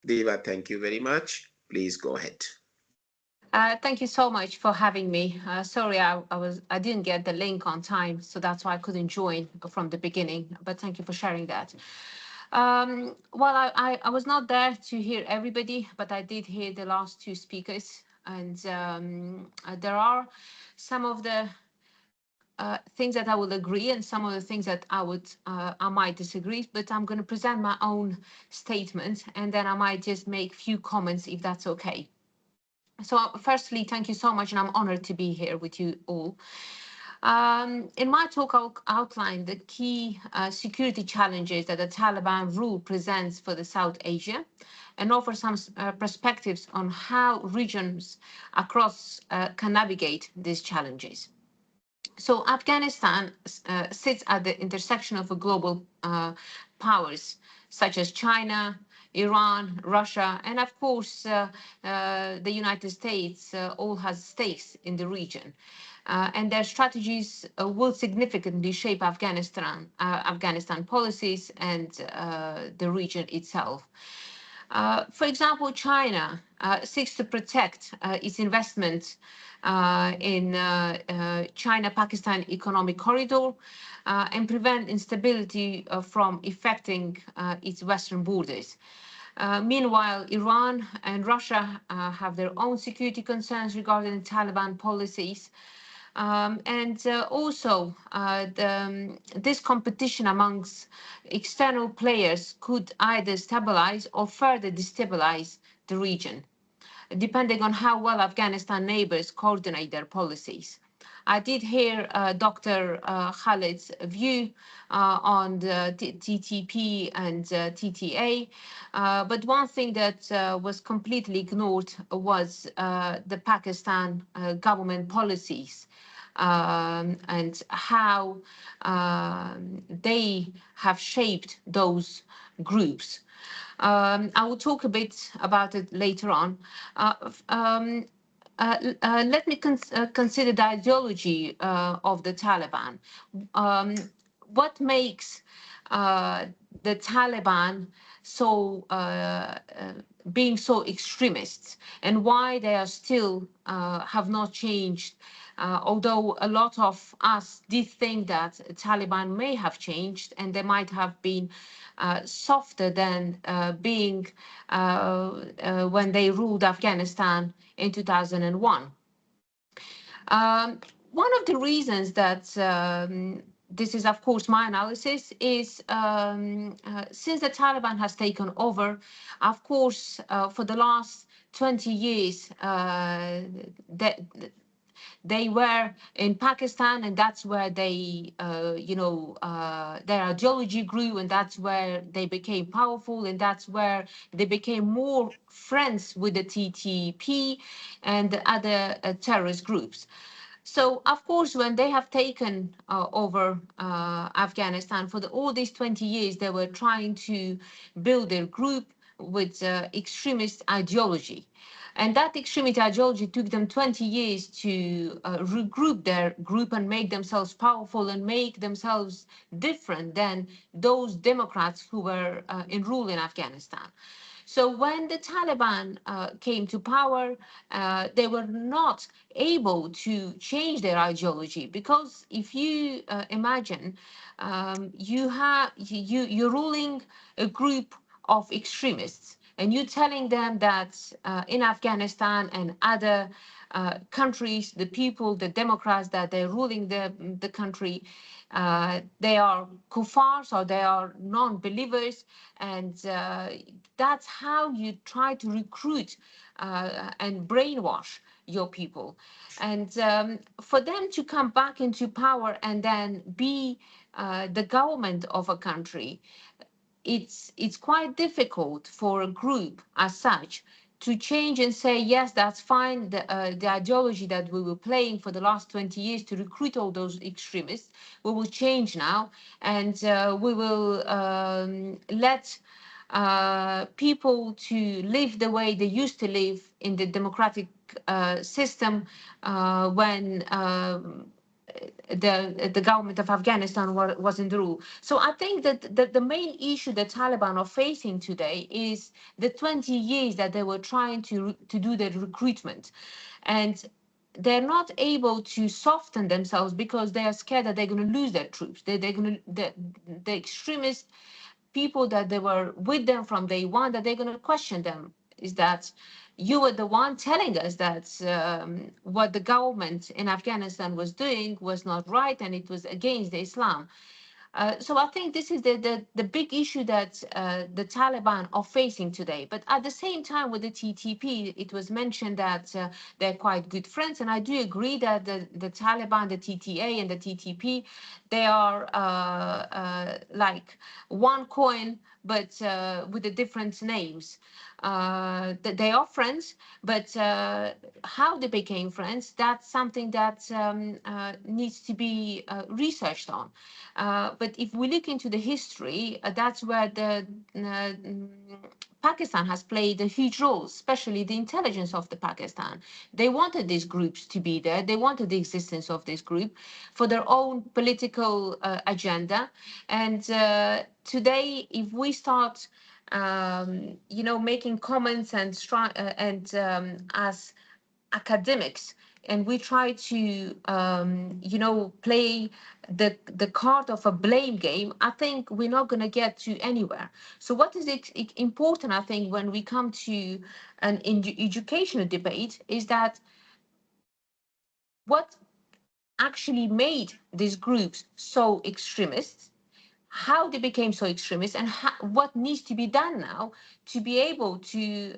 Diva, thank you very much. Please go ahead. Thank you so much for having me. Sorry, I didn't get the link on time, so that's why I couldn't join from the beginning. But thank you for sharing that. Well, I was not there to hear everybody, but I did hear the last two speakers, and there are some of the things that I will agree, and some of the things that I might disagree. But I'm going to present my own statement, and then I might just make a few comments if that's okay. So firstly, thank you so much, and I'm honored to be here with you all. In my talk, I'll outline the key security challenges that the Taliban rule presents for the South Asia, and offer some perspectives on how regions across can navigate these challenges. So Afghanistan sits at the intersection of global powers such as China, Iran, Russia, and of course the United States all has stakes in the region. And their strategies will significantly shape Afghanistan policies and the region itself. For example, China seeks to protect its investment in China-Pakistan economic corridor and prevent instability from affecting its western borders. Meanwhile, Iran and Russia have their own security concerns regarding Taliban policies. Also, this competition amongst external players could either stabilize or further destabilize the region, depending on how well Afghanistan neighbors coordinate their policies. I did hear Dr. Khalid's view on the TTP and TTA, but one thing that was completely ignored was the Pakistan government policies and how they have shaped those groups. I will talk a bit about it later on. Let me consider the ideology of the Taliban. What makes the Taliban so being so extremist, and why they are still have not changed, although a lot of us did think that Taliban may have changed and they might have been softer than being when they ruled Afghanistan in 2001. One of the reasons that this is, of course, my analysis is since the Taliban has taken over, of course, for the last 20 years, they were in Pakistan, and that's where they, their ideology grew, and that's where they became powerful, and that's where they became more friends with the TTP and the other terrorist groups. So, of course, when they have taken over Afghanistan, for all these 20 years, they were trying to build their group with extremist ideology. And that extremist ideology took them 20 years to regroup their group and make themselves powerful and make themselves different than those Democrats who were in rule in Afghanistan. So when the Taliban came to power, they were not able to change their ideology, because if you imagine you're ruling a group of extremists, and you're telling them that in Afghanistan and other countries, the people, the Democrats, that they're ruling the country, they are kuffars, or they are non-believers, and that's how you try to recruit and brainwash your people. And for them to come back into power and then be the government of a country, it's quite difficult for a group as such to change and say, yes, that's fine, the ideology that we were playing for the last 20 years to recruit all those extremists, we will change now, and we will let people to live the way they used to live in the democratic system when the government of Afghanistan was in the rule. So I think that the main issue the Taliban are facing today is the 20 years that they were trying to do the recruitment. And they're not able to soften themselves because they are scared that they're going to lose their troops. The extremist people that they were with them from day one, that they're going to question them, is that you were the one telling us that what the government in Afghanistan was doing was not right and it was against Islam. So I think this is the big issue that the Taliban are facing today. But at the same time, with the TTP, it was mentioned that they're quite good friends. And I do agree that the Taliban, the TTA and the TTP, they are like one coin, but with the different names. They are friends, but how they became friends, that's something that needs to be researched on. But if we look into the history, that's where the Pakistan has played a huge role, especially the intelligence of the Pakistan. They wanted these groups to be there. They wanted the existence of this group for their own political agenda. And today, if we start, making comments and as academics, and we try to, play the card of a blame game, I think we're not going to get to anywhere. So what is important, I think, when we come to an educational debate is that what actually made these groups so extremist, how they became so extremist and what needs to be done now to be able to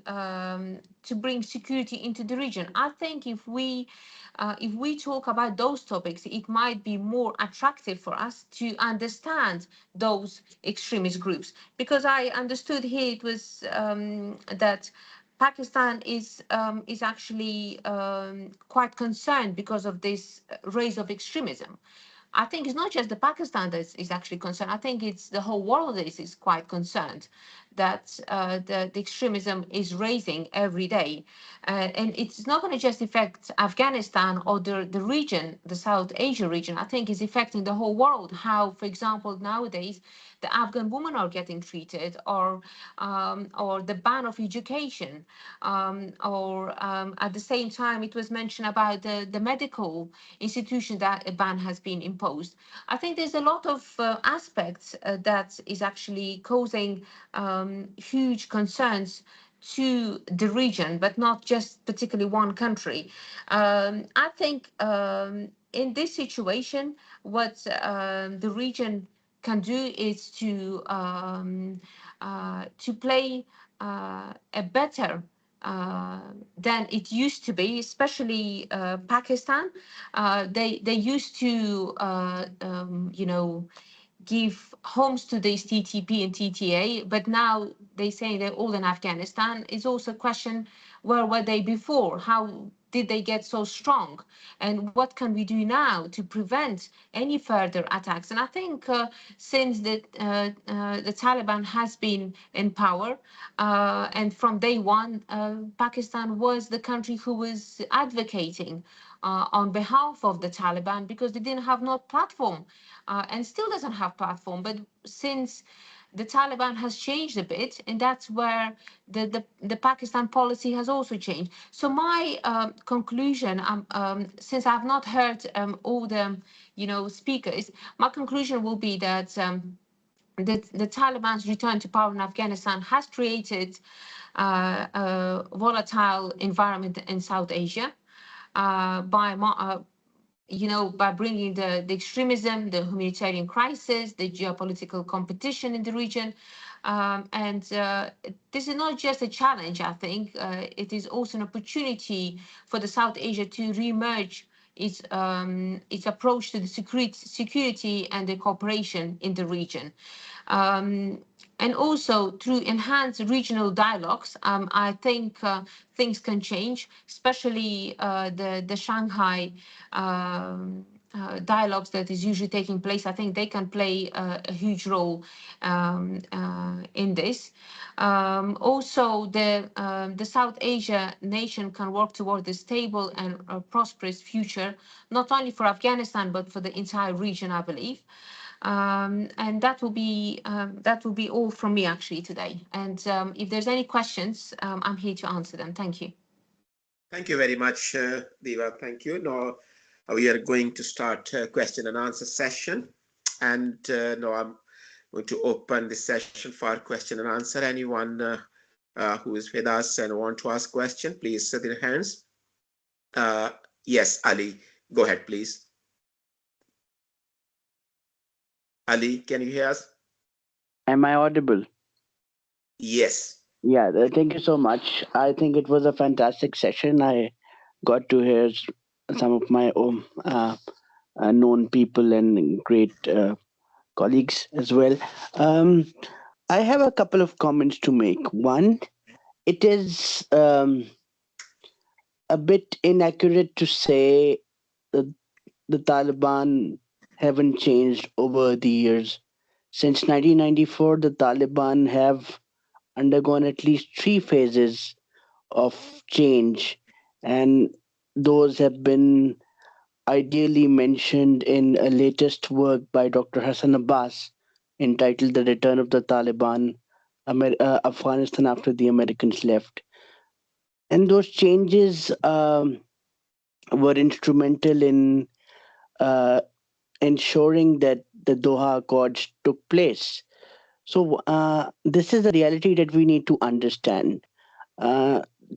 bring security into the region. I think if we talk about those topics, it might be more attractive for us to understand those extremist groups, because I understood here it was that Pakistan is actually quite concerned because of this rise of extremism. I think it's not just the Pakistan that is actually concerned. I think it's the whole world that is quite concerned that the extremism is rising every day. And it's not going to just affect Afghanistan or the region, the South Asia region. I think it's affecting the whole world. How, for example, nowadays, the Afghan women are getting treated, or the ban of education, at the same time, it was mentioned about the medical institution that a ban has been imposed. I think there's a lot of aspects that is actually causing huge concerns to the region, but not just particularly one country. I think in this situation, what the region can do is to play a better than it used to be, especially Pakistan. They used to, give homes to these TTP and TTA, but now they say they're all in Afghanistan. It's also a question, where were they before? How did they get so strong? And what can we do now to prevent any further attacks? And I think since the Taliban has been in power, and from day one, Pakistan was the country who was advocating on behalf of the Taliban, because they didn't have no platform, and still doesn't have platform. But since the Taliban has changed a bit, and that's where the Pakistan policy has also changed. So my conclusion, since I've not heard all the speakers, my conclusion will be that the Taliban's return to power in Afghanistan has created a volatile environment in South Asia by bringing the extremism, the humanitarian crisis, the geopolitical competition in the region. And this is not just a challenge, I think. It is also an opportunity for the South Asia to re-emerge its approach to the security and the cooperation in the region. And also through enhanced regional dialogues, I think things can change, especially the Shanghai dialogues that is usually taking place. I think they can play a huge role in this. Also, the South Asia nation can work toward a stable and a prosperous future, not only for Afghanistan, but for the entire region, I believe. And that will be all from me actually today. And if there's any questions, I'm here to answer them. Thank you. Thank you very much, Diva. Thank you. Now we are going to start a question and answer session. And now I'm going to open the session for question and answer. Anyone who is with us and want to ask question, please set their hands. Yes, Ali, go ahead, please. Ali, can you hear us? Am I audible? Yes. Yeah, thank you so much. I think it was a fantastic session. I got to hear some of my own known people and great colleagues as well. I have a couple of comments to make. One, it is a bit inaccurate to say that the Taliban haven't changed over the years. Since 1994, the Taliban have undergone at least 3 phases of change, and those have been ideally mentioned in a latest work by Dr. Hassan Abbas entitled The Return of the Taliban, Afghanistan After the Americans Left. And those changes were instrumental in ensuring that the Doha Accords took place. So this is a reality that we need to understand.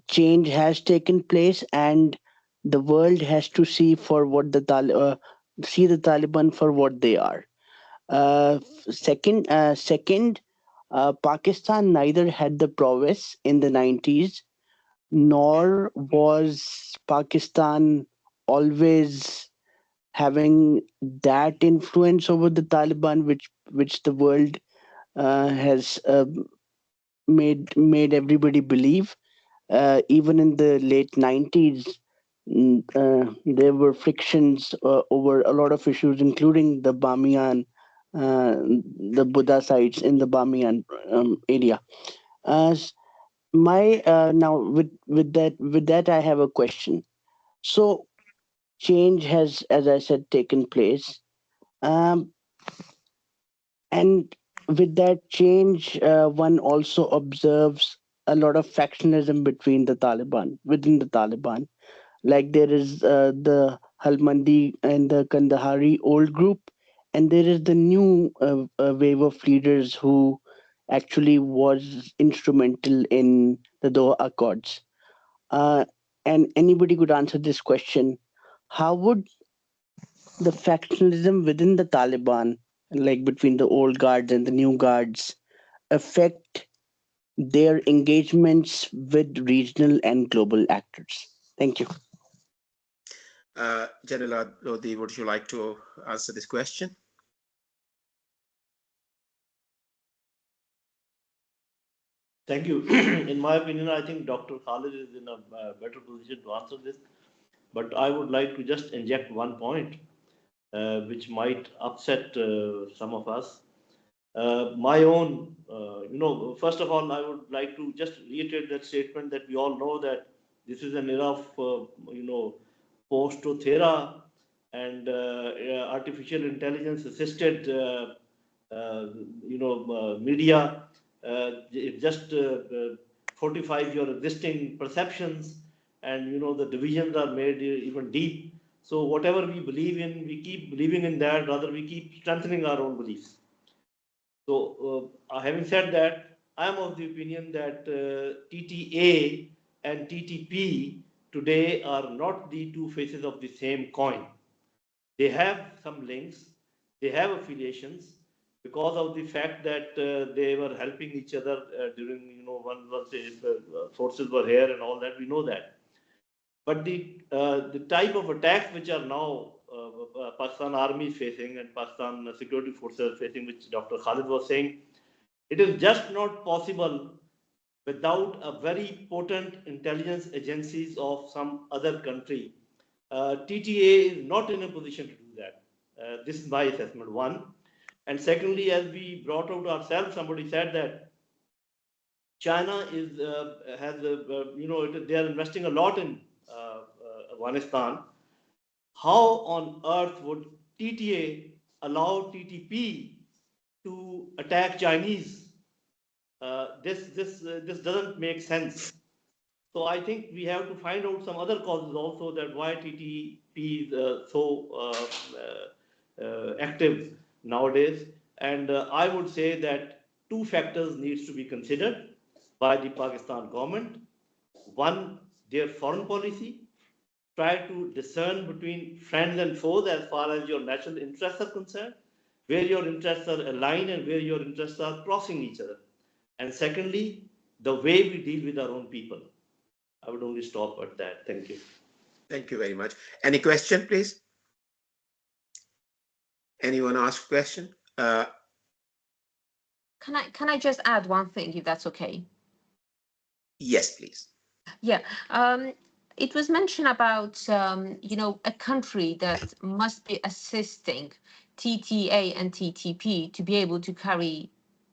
Change has taken place, and the world has to see the Taliban for what they are. Second, Pakistan neither had the prowess in the 90s, nor was Pakistan always having that influence over the Taliban, which the world has made everybody believe. Even in the late 90s, there were frictions over a lot of issues, including the Bamiyan, the Buddha sites in the Bamiyan area. S- my Now with that I have a question. So change has, as I said, taken place. Um, and with that change, one also observes a lot of factionism within the Taliban. Like there is the Halmandi and the Kandahari old group, and there is the new wave of leaders who actually was instrumental in the Doha Accords. Uh, and anybody could answer this question: how would the factionalism within the Taliban, like between the old guards and the new guards, affect their engagements with regional and global actors? Thank you. General Lodi, would you like to answer this question? Thank you. In my opinion, I think Dr. Khalid is in a better position to answer this. But I would like to just inject one point, which might upset some of us. My own, first of all, I would like to just reiterate that statement that we all know that this is an era of, post-Othera and artificial intelligence assisted, media. It just 45 your existing perceptions, and the divisions are made even deep. So whatever we believe in, we keep believing in that. Rather, we keep strengthening our own beliefs. So, having said that, I am of the opinion that TTA and TTP today are not the two faces of the same coin. They have some links, they have affiliations because of the fact that they were helping each other during, once the forces were here and all that. We know that. But the type of attacks which are now Pakistan Army is facing and Pakistan security forces are facing, which Dr. Khalid was saying, it is just not possible without a very potent intelligence agencies of some other country. TTA is not in a position to do that. This is my assessment, one. And secondly, as we brought out ourselves, somebody said that China is they are investing a lot in Afghanistan. How on earth would TTA allow TTP to attack Chinese? This doesn't make sense. So I think we have to find out some other causes also that why TTP is so active nowadays. And I would say that two factors needs to be considered by the Pakistan government. One, their foreign policy. Try to discern between friends and foes as far as your national interests are concerned, where your interests are aligned and where your interests are crossing each other. And secondly, the way we deal with our own people. I would only stop at that. Thank you. Thank you very much. Any question, please? Anyone ask question? Can I just add one thing, if that's okay? Yes, please. Yeah. It was mentioned about a country that must be assisting TTA and TTP to be able to carry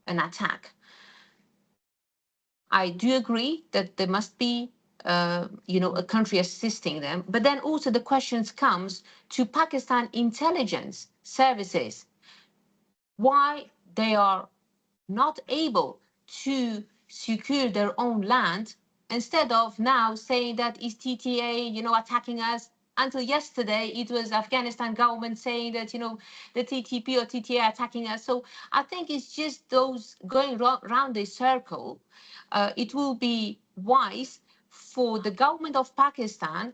an attack. I do agree that there must be a country assisting them, but then also the questions comes to Pakistan intelligence services, why they are not able to secure their own land, instead of now saying that is TTA, attacking us. Until yesterday, it was Afghanistan government saying that, the TTP or TTA attacking us. So I think it's just those going round the circle. It will be wise for the government of Pakistan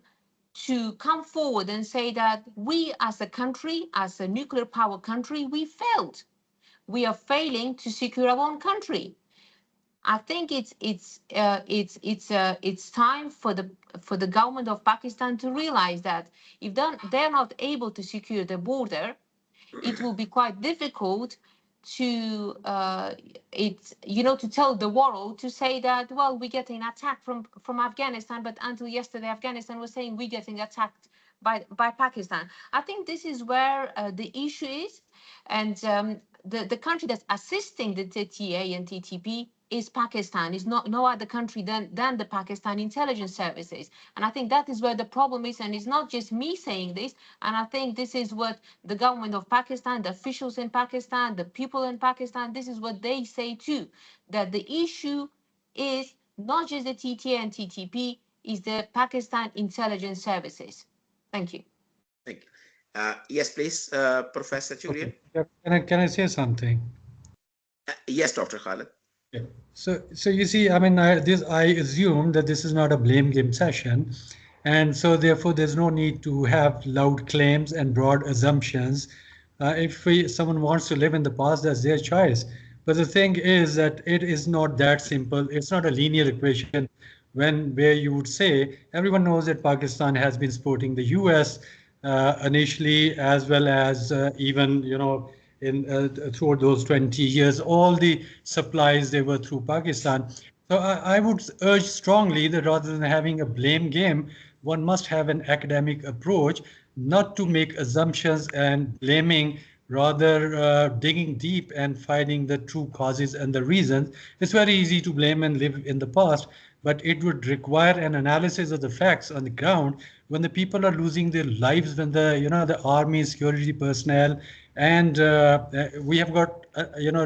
to come forward and say that we as a country, as a nuclear power country, we failed we are failing to secure our own country. I think it's time for the government of Pakistan to realize that if they're not able to secure the border, it will be quite difficult to to tell the world, to say that, well, we're getting attacked from Afghanistan, but until yesterday Afghanistan was saying we're getting attacked by Pakistan. I think this is where the issue is, and the country that's assisting the TTA and TTP is Pakistan. Is no other country than the Pakistan intelligence services. And I think that is where the problem is, and it's not just me saying this, and I think this is what the government of Pakistan, the officials in Pakistan, the people in Pakistan, this is what they say too, that the issue is not just the TTA and TTP, is the Pakistan intelligence services. Thank you. Thank you. Yes, please, Professor Julian. Okay. Can I say something? Yes, Dr. Khalid. Yeah. So you see, I mean, I assume that this is not a blame game session, and so therefore there's no need to have loud claims and broad assumptions. If someone wants to live in the past, that's their choice. But the thing is that it is not that simple. It's not a linear equation where you would say everyone knows that Pakistan has been supporting the US initially, as well as even, in throughout those 20 years, all the supplies they were through Pakistan. So I would urge strongly that rather than having a blame game, one must have an academic approach, not to make assumptions and blaming, rather digging deep and finding the true causes and the reasons. It's very easy to blame and live in the past, but it would require an analysis of the facts on the ground when the people are losing their lives, when the army, security personnel, and we have got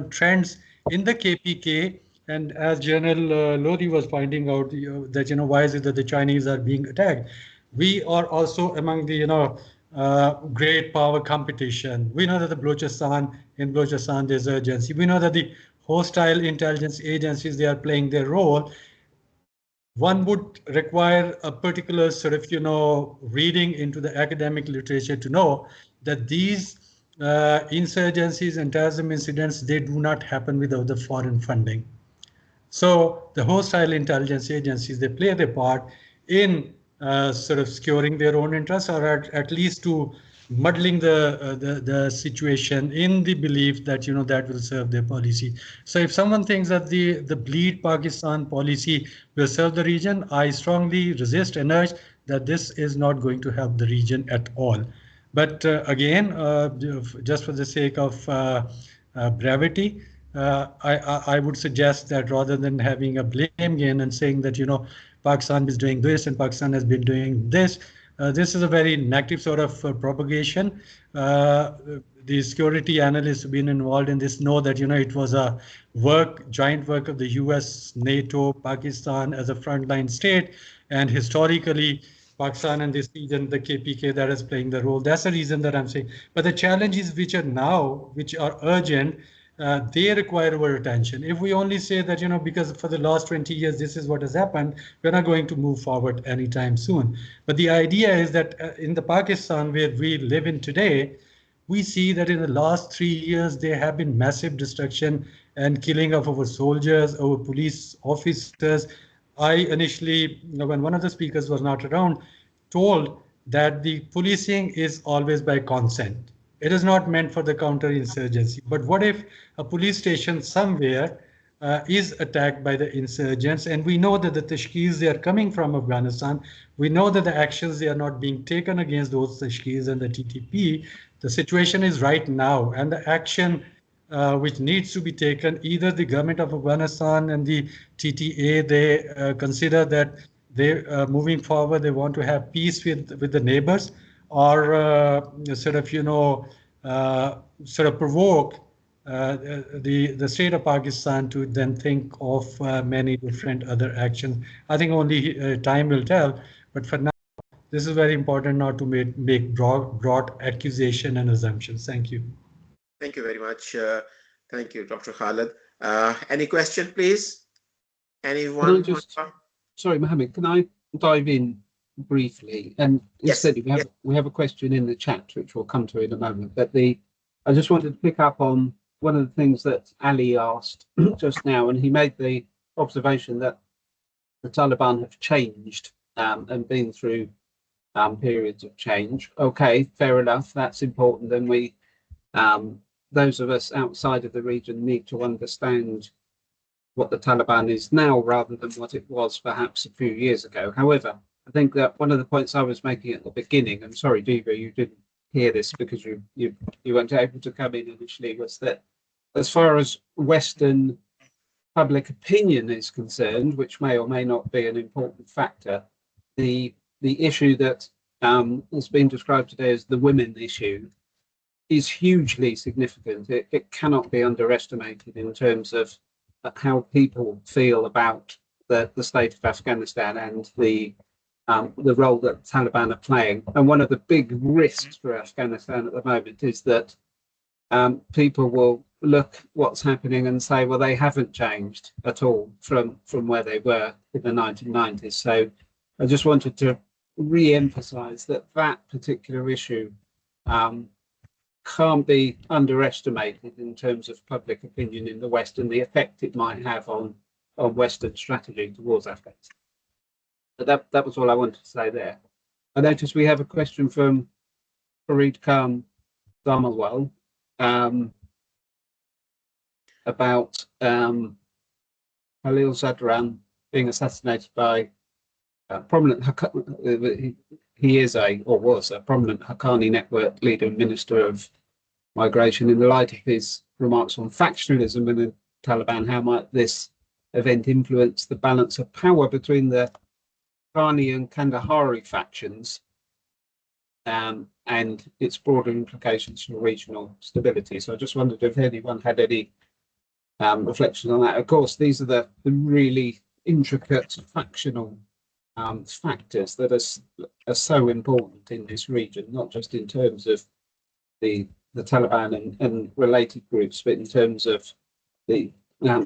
trends in the KPK. And as General Lodi was finding out that why is it that the Chinese are being attacked, we are also among the great power competition. We know that in Balochistan there's urgency. We know that the hostile intelligence agencies, they are playing their role. One would require a particular sort of reading into the academic literature to know that these insurgencies and terrorism incidents, they do not happen without the foreign funding. So the hostile intelligence agencies, they play their part in sort of securing their own interests, or at least to muddling the situation in the belief that that will serve their policy. So if someone thinks that the bleed Pakistan policy will serve the region, I strongly resist and urge that this is not going to help the region at all. But again, just for the sake of brevity, I would suggest that rather than having a blame game and saying that Pakistan is doing this and Pakistan has been doing this, this is a very negative sort of propagation. The security analysts who've been involved in this know that it was a joint work of the US, NATO, Pakistan as a frontline state, and historically Pakistan and this region, the KPK, that is playing the role. That's the reason that I'm saying. But the challenges which are urgent, they require our attention. If we only say that, because for the last 20 years, this is what has happened, we're not going to move forward anytime soon. But the idea is that in the Pakistan where we live in today, we see that in the last 3 years, there have been massive destruction and killing of our soldiers, our police officers. I initially, when one of the speakers was not around, told that the policing is always by consent. It is not meant for the counterinsurgency. But what if a police station somewhere is attacked by the insurgents, and we know that the Tashkils, they are coming from Afghanistan. We know that the actions, they are not being taken against those Tashkils and the TTP. The situation is right now, and the action which needs to be taken, either the government of Afghanistan and the TTA, they consider that they moving forward, they want to have peace with the neighbors, or sort of provoke the state of Pakistan to then think of many different other actions. I think only time will tell, but for now, this is very important not to make broad accusation and assumptions. Thank you. Thank you very much. Thank you, Dr. Khalid. Any question, please? Anyone? Sorry, Mohammed, can I dive in briefly? And instead, we have a question in the chat, which we'll come to in a moment. But I just wanted to pick up on one of the things that Ali asked just now, and he made the observation that the Taliban have changed and been through periods of change. Okay, fair enough. That's important. Then we, those of us outside of the region, need to understand what the Taliban is now rather than what it was perhaps a few years ago. However, I think that one of the points I was making at the beginning, I'm sorry, Diva, you didn't hear this because you weren't able to come in initially, was that as far as Western public opinion is concerned, which may or may not be an important factor, the issue that has been described today as the women issue is hugely significant. It cannot be underestimated in terms of how people feel about the state of Afghanistan and the role that the Taliban are playing. And one of the big risks for Afghanistan at the moment is that people will look what's happening and say, well, they haven't changed at all from where they were in the 1990s. So I just wanted to re-emphasize that particular issue can't be underestimated in terms of public opinion in the West and the effect it might have on Western strategy towards Afghanistan. But that was all I wanted to say there. I noticed we have a question from Farid Khan Damalwal about Khalil Zadran being assassinated by a prominent, he is or was a prominent Haqqani network leader and minister of migration. In the light of his remarks on factionalism and the Taliban, how might this event influence the balance of power between the Haqqani and Kandahari factions and its broader implications for regional stability? So I just wondered if anyone had any reflections on that. Of course, these are the really intricate factional factors that are so important in this region, not just in terms of the Taliban and related groups, but in terms of the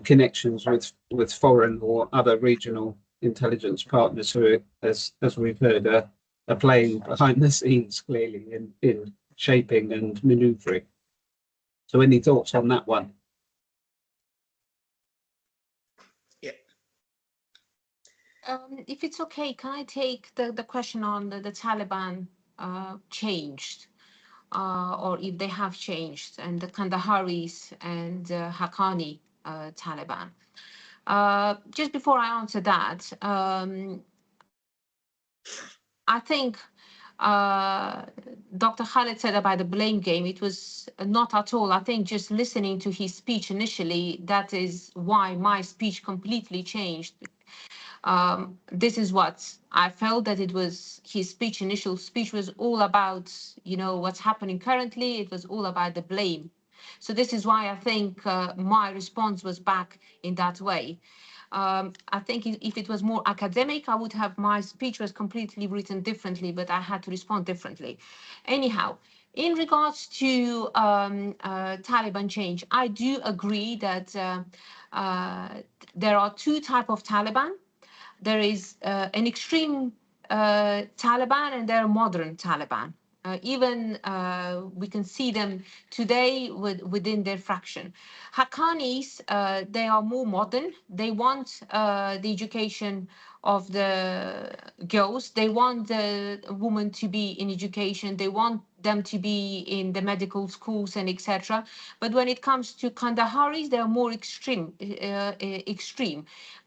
connections with foreign or other regional intelligence partners who are, as we've heard, are playing behind the scenes clearly in shaping and manoeuvring. So any thoughts on that one? If it's okay, can I take the question on the Taliban changed, or if they have changed, and the Kandaharis and Haqqani Taliban? Just before I answer that, I think Dr. Khalid said about the blame game. It was not at all. I think just listening to his speech initially, that is why my speech completely changed. This is what I felt, that it was his speech, initial speech was all about, what's happening currently. It was all about the blame. So this is why I think my response was back in that way. I think if it was more academic, I would have, my speech was completely written differently, but I had to respond differently. Anyhow, in regards to Taliban change, I do agree that there are two types of Taliban. There is an extreme Taliban and there are modern Taliban. Even we can see them today within their fraction. Haqqanis, they are more modern. They want the education of the girls. They want the women to be in education. They want them to be in the medical schools and etc. But when it comes to Kandaharis, they are more extreme.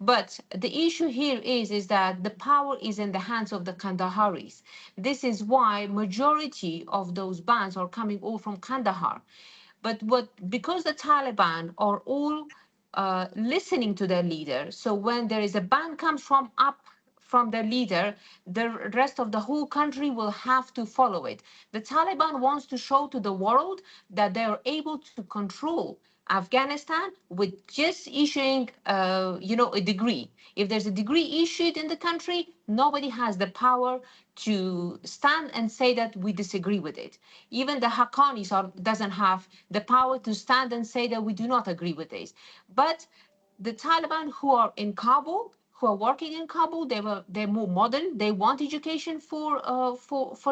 But the issue here is that the power is in the hands of the Kandaharis. This is why majority of those bans are coming all from Kandahar. But because the Taliban are all listening to their leader, so when there is a ban comes from up from their leader, the rest of the whole country will have to follow it. The Taliban wants to show to the world that they are able to control Afghanistan with just issuing, a degree. If there's a degree issued in the country, nobody has the power to stand and say that we disagree with it. Even the Haqqanis doesn't have the power to stand and say that we do not agree with this. But the Taliban who are in Kabul, who are working in Kabul. They're more modern. They want education for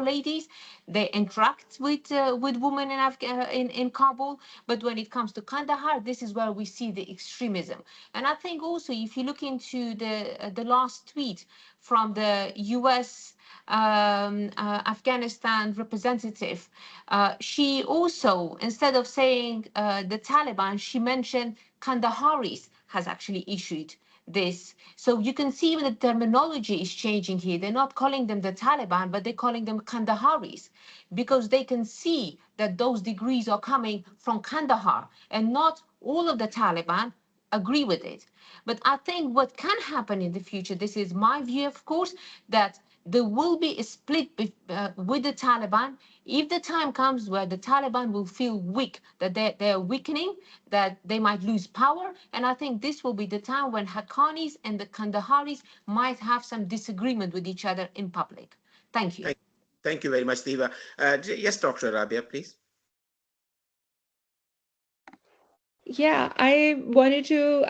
ladies. They interact with women in Kabul. But when it comes to Kandahar, this is where we see the extremism. And I think also, if you look into the last tweet from the U.S. Afghanistan representative, she also, instead of saying the Taliban, she mentioned Kandaharis has actually issued this. So you can see the terminology is changing here. They're not calling them the Taliban, but they're calling them Kandaharis, because they can see that those degrees are coming from Kandahar, and not all of the Taliban agree with it. But I think what can happen in the future, this is my view, of course, that there will be a split with the Taliban if the time comes where the Taliban will feel weak, that they're weakening, that they might lose power. And I think this will be the time when Haqqanis and the Kandaharis might have some disagreement with each other in public. Thank you. Thank you very much, Diva. Yes, Dr. Rabia, please. Yeah, I wanted to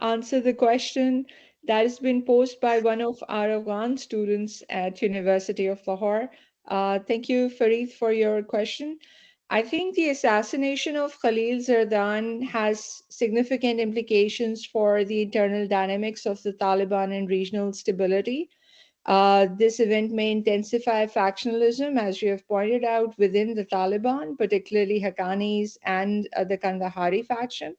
answer the question that has been posed by one of our Afghan students at University of Lahore. Thank you, Farid, for your question. I think the assassination of Khalil Zardan has significant implications for the internal dynamics of the Taliban and regional stability. This event may intensify factionalism, as you have pointed out, within the Taliban, particularly Haqqanis and the Kandahari faction.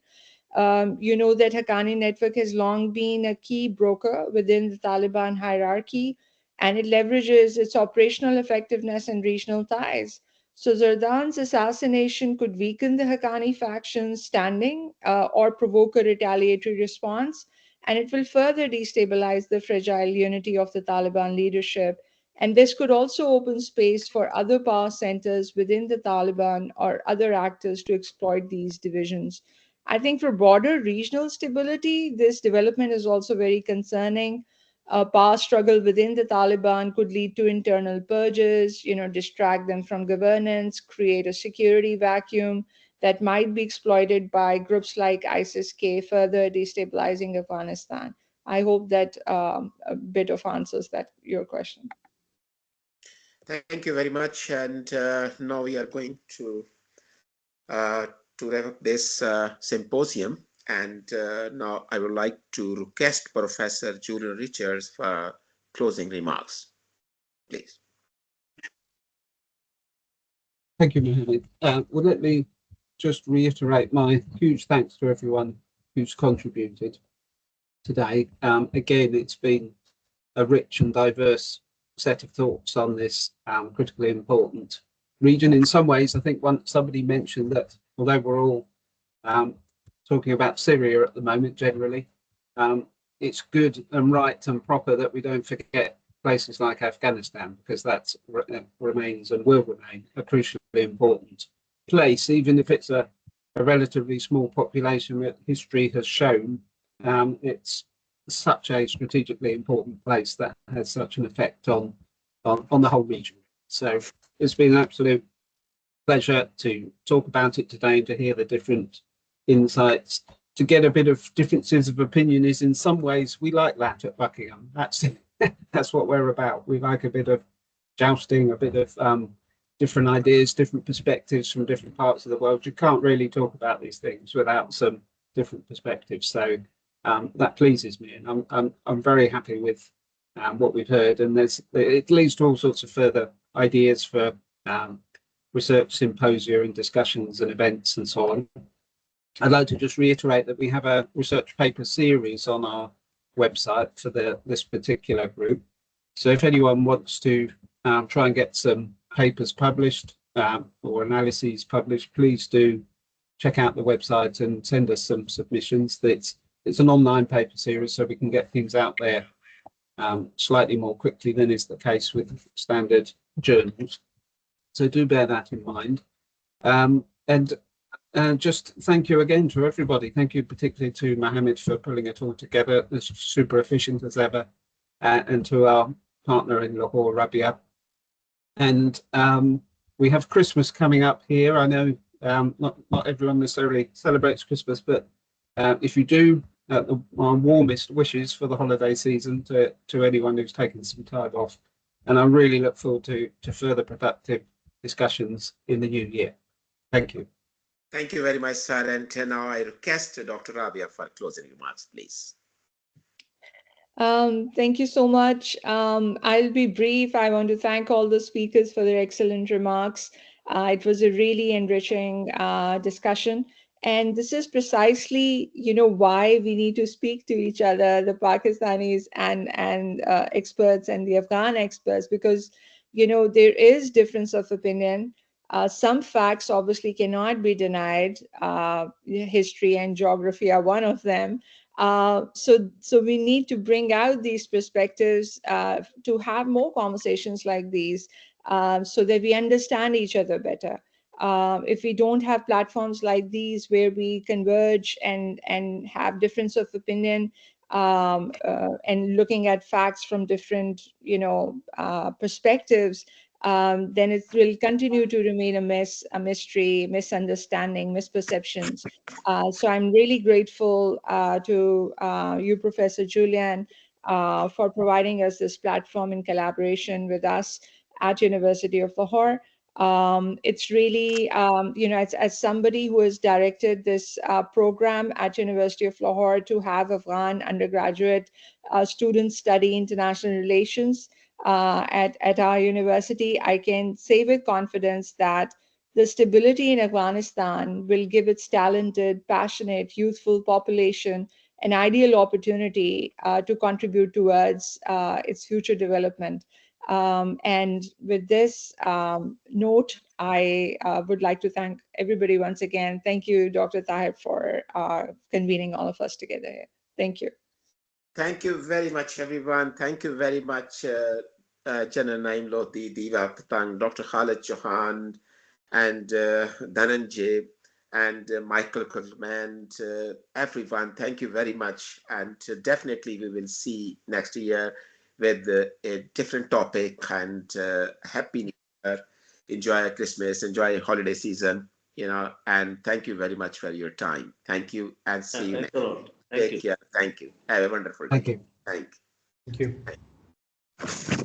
You know that Haqqani network has long been a key broker within the Taliban hierarchy, and it leverages its operational effectiveness and regional ties. So Zardan's assassination could weaken the Haqqani faction's standing or provoke a retaliatory response, and it will further destabilize the fragile unity of the Taliban leadership. And this could also open space for other power centers within the Taliban or other actors to exploit these divisions. I think for broader regional stability, this development is also very concerning. A power struggle within the Taliban could lead to internal purges, distract them from governance, create a security vacuum that might be exploited by groups like ISIS-K, further destabilizing Afghanistan. I hope that a bit of answers your question. Thank you very much. And now we are going to wrap up this symposium. And now I would like to request Professor Julian Richards for closing remarks. Please. Thank you, Mohammed. Well, let me just reiterate my huge thanks to everyone who's contributed today. Again, it's been a rich and diverse set of thoughts on this critically important region. In some ways, I think somebody mentioned that although we're all talking about Syria at the moment generally, it's good and right and proper that we don't forget places like Afghanistan, because that remains and will remain a crucially important place, even if it's a relatively small population. That history has shown it's such a strategically important place that has such an effect on the whole region. So it's been an absolute pleasure to talk about it today and to hear the different insights. To get a bit of differences of opinion is, in some ways, we like that at Buckingham. That's what we're about. We like a bit of jousting, a bit of different ideas, different perspectives from different parts of the world. You can't really talk about these things without some different perspectives. So that pleases me, and I'm very happy with what we've heard. And it leads to all sorts of further ideas for research symposia and discussions and events and so on. I'd like to just reiterate that we have a research paper series on our website for this particular group. So if anyone wants to try and get some papers published or analyses published, please do check out the website and send us some submissions. It's an online paper series, so we can get things out there slightly more quickly than is the case with standard journals. So do bear that in mind. And just thank you again to everybody. Thank you particularly to Mohammed for pulling it all together. It's super efficient as ever. And to our partner in Lahore, Rabia. And we have Christmas coming up here. I know not everyone necessarily celebrates Christmas, but if you do, the warmest wishes for the holiday season to anyone who's taken some time off. And I really look forward to further productive discussions in the new year. Thank you. Thank you very much, sir. And now I request Dr. Rabia for closing remarks, please. Thank you so much. I'll be brief. I want to thank all the speakers for their excellent remarks. It was a really enriching discussion. And this is precisely, why we need to speak to each other, the Pakistanis and experts and the Afghan experts, because, there is difference of opinion. Some facts obviously cannot be denied. History and geography are one of them. So we need to bring out these perspectives to have more conversations like these so that we understand each other better. If we don't have platforms like these where we converge and have difference of opinion and looking at facts from different, perspectives, then it will continue to remain a mystery, misunderstanding, misperceptions. So I'm really grateful to you, Professor Julian, for providing us this platform in collaboration with us at University of Lahore. It's really, as somebody who has directed this program at University of Lahore to have Afghan undergraduate students study international relations at our university, I can say with confidence that the stability in Afghanistan will give its talented, passionate, youthful population an ideal opportunity to contribute towards its future development. And with this note, I would like to thank everybody once again. Thank you, Dr. Tahir, for convening all of us together here. Thank you. Thank you very much, everyone. Thank you very much, General Naim Lodi, Diva Patang, Dr. Khalid Chauhan, and Dhananjay, and Michael Coleman, everyone. Thank you very much. And definitely we will see next year with a different topic. And Happy New Year. Enjoy Christmas, enjoy holiday season, and thank you very much for your time. Thank you, and see you next year. Take care. Thank you. Have a wonderful day. Thank you. Thank you. Thank you.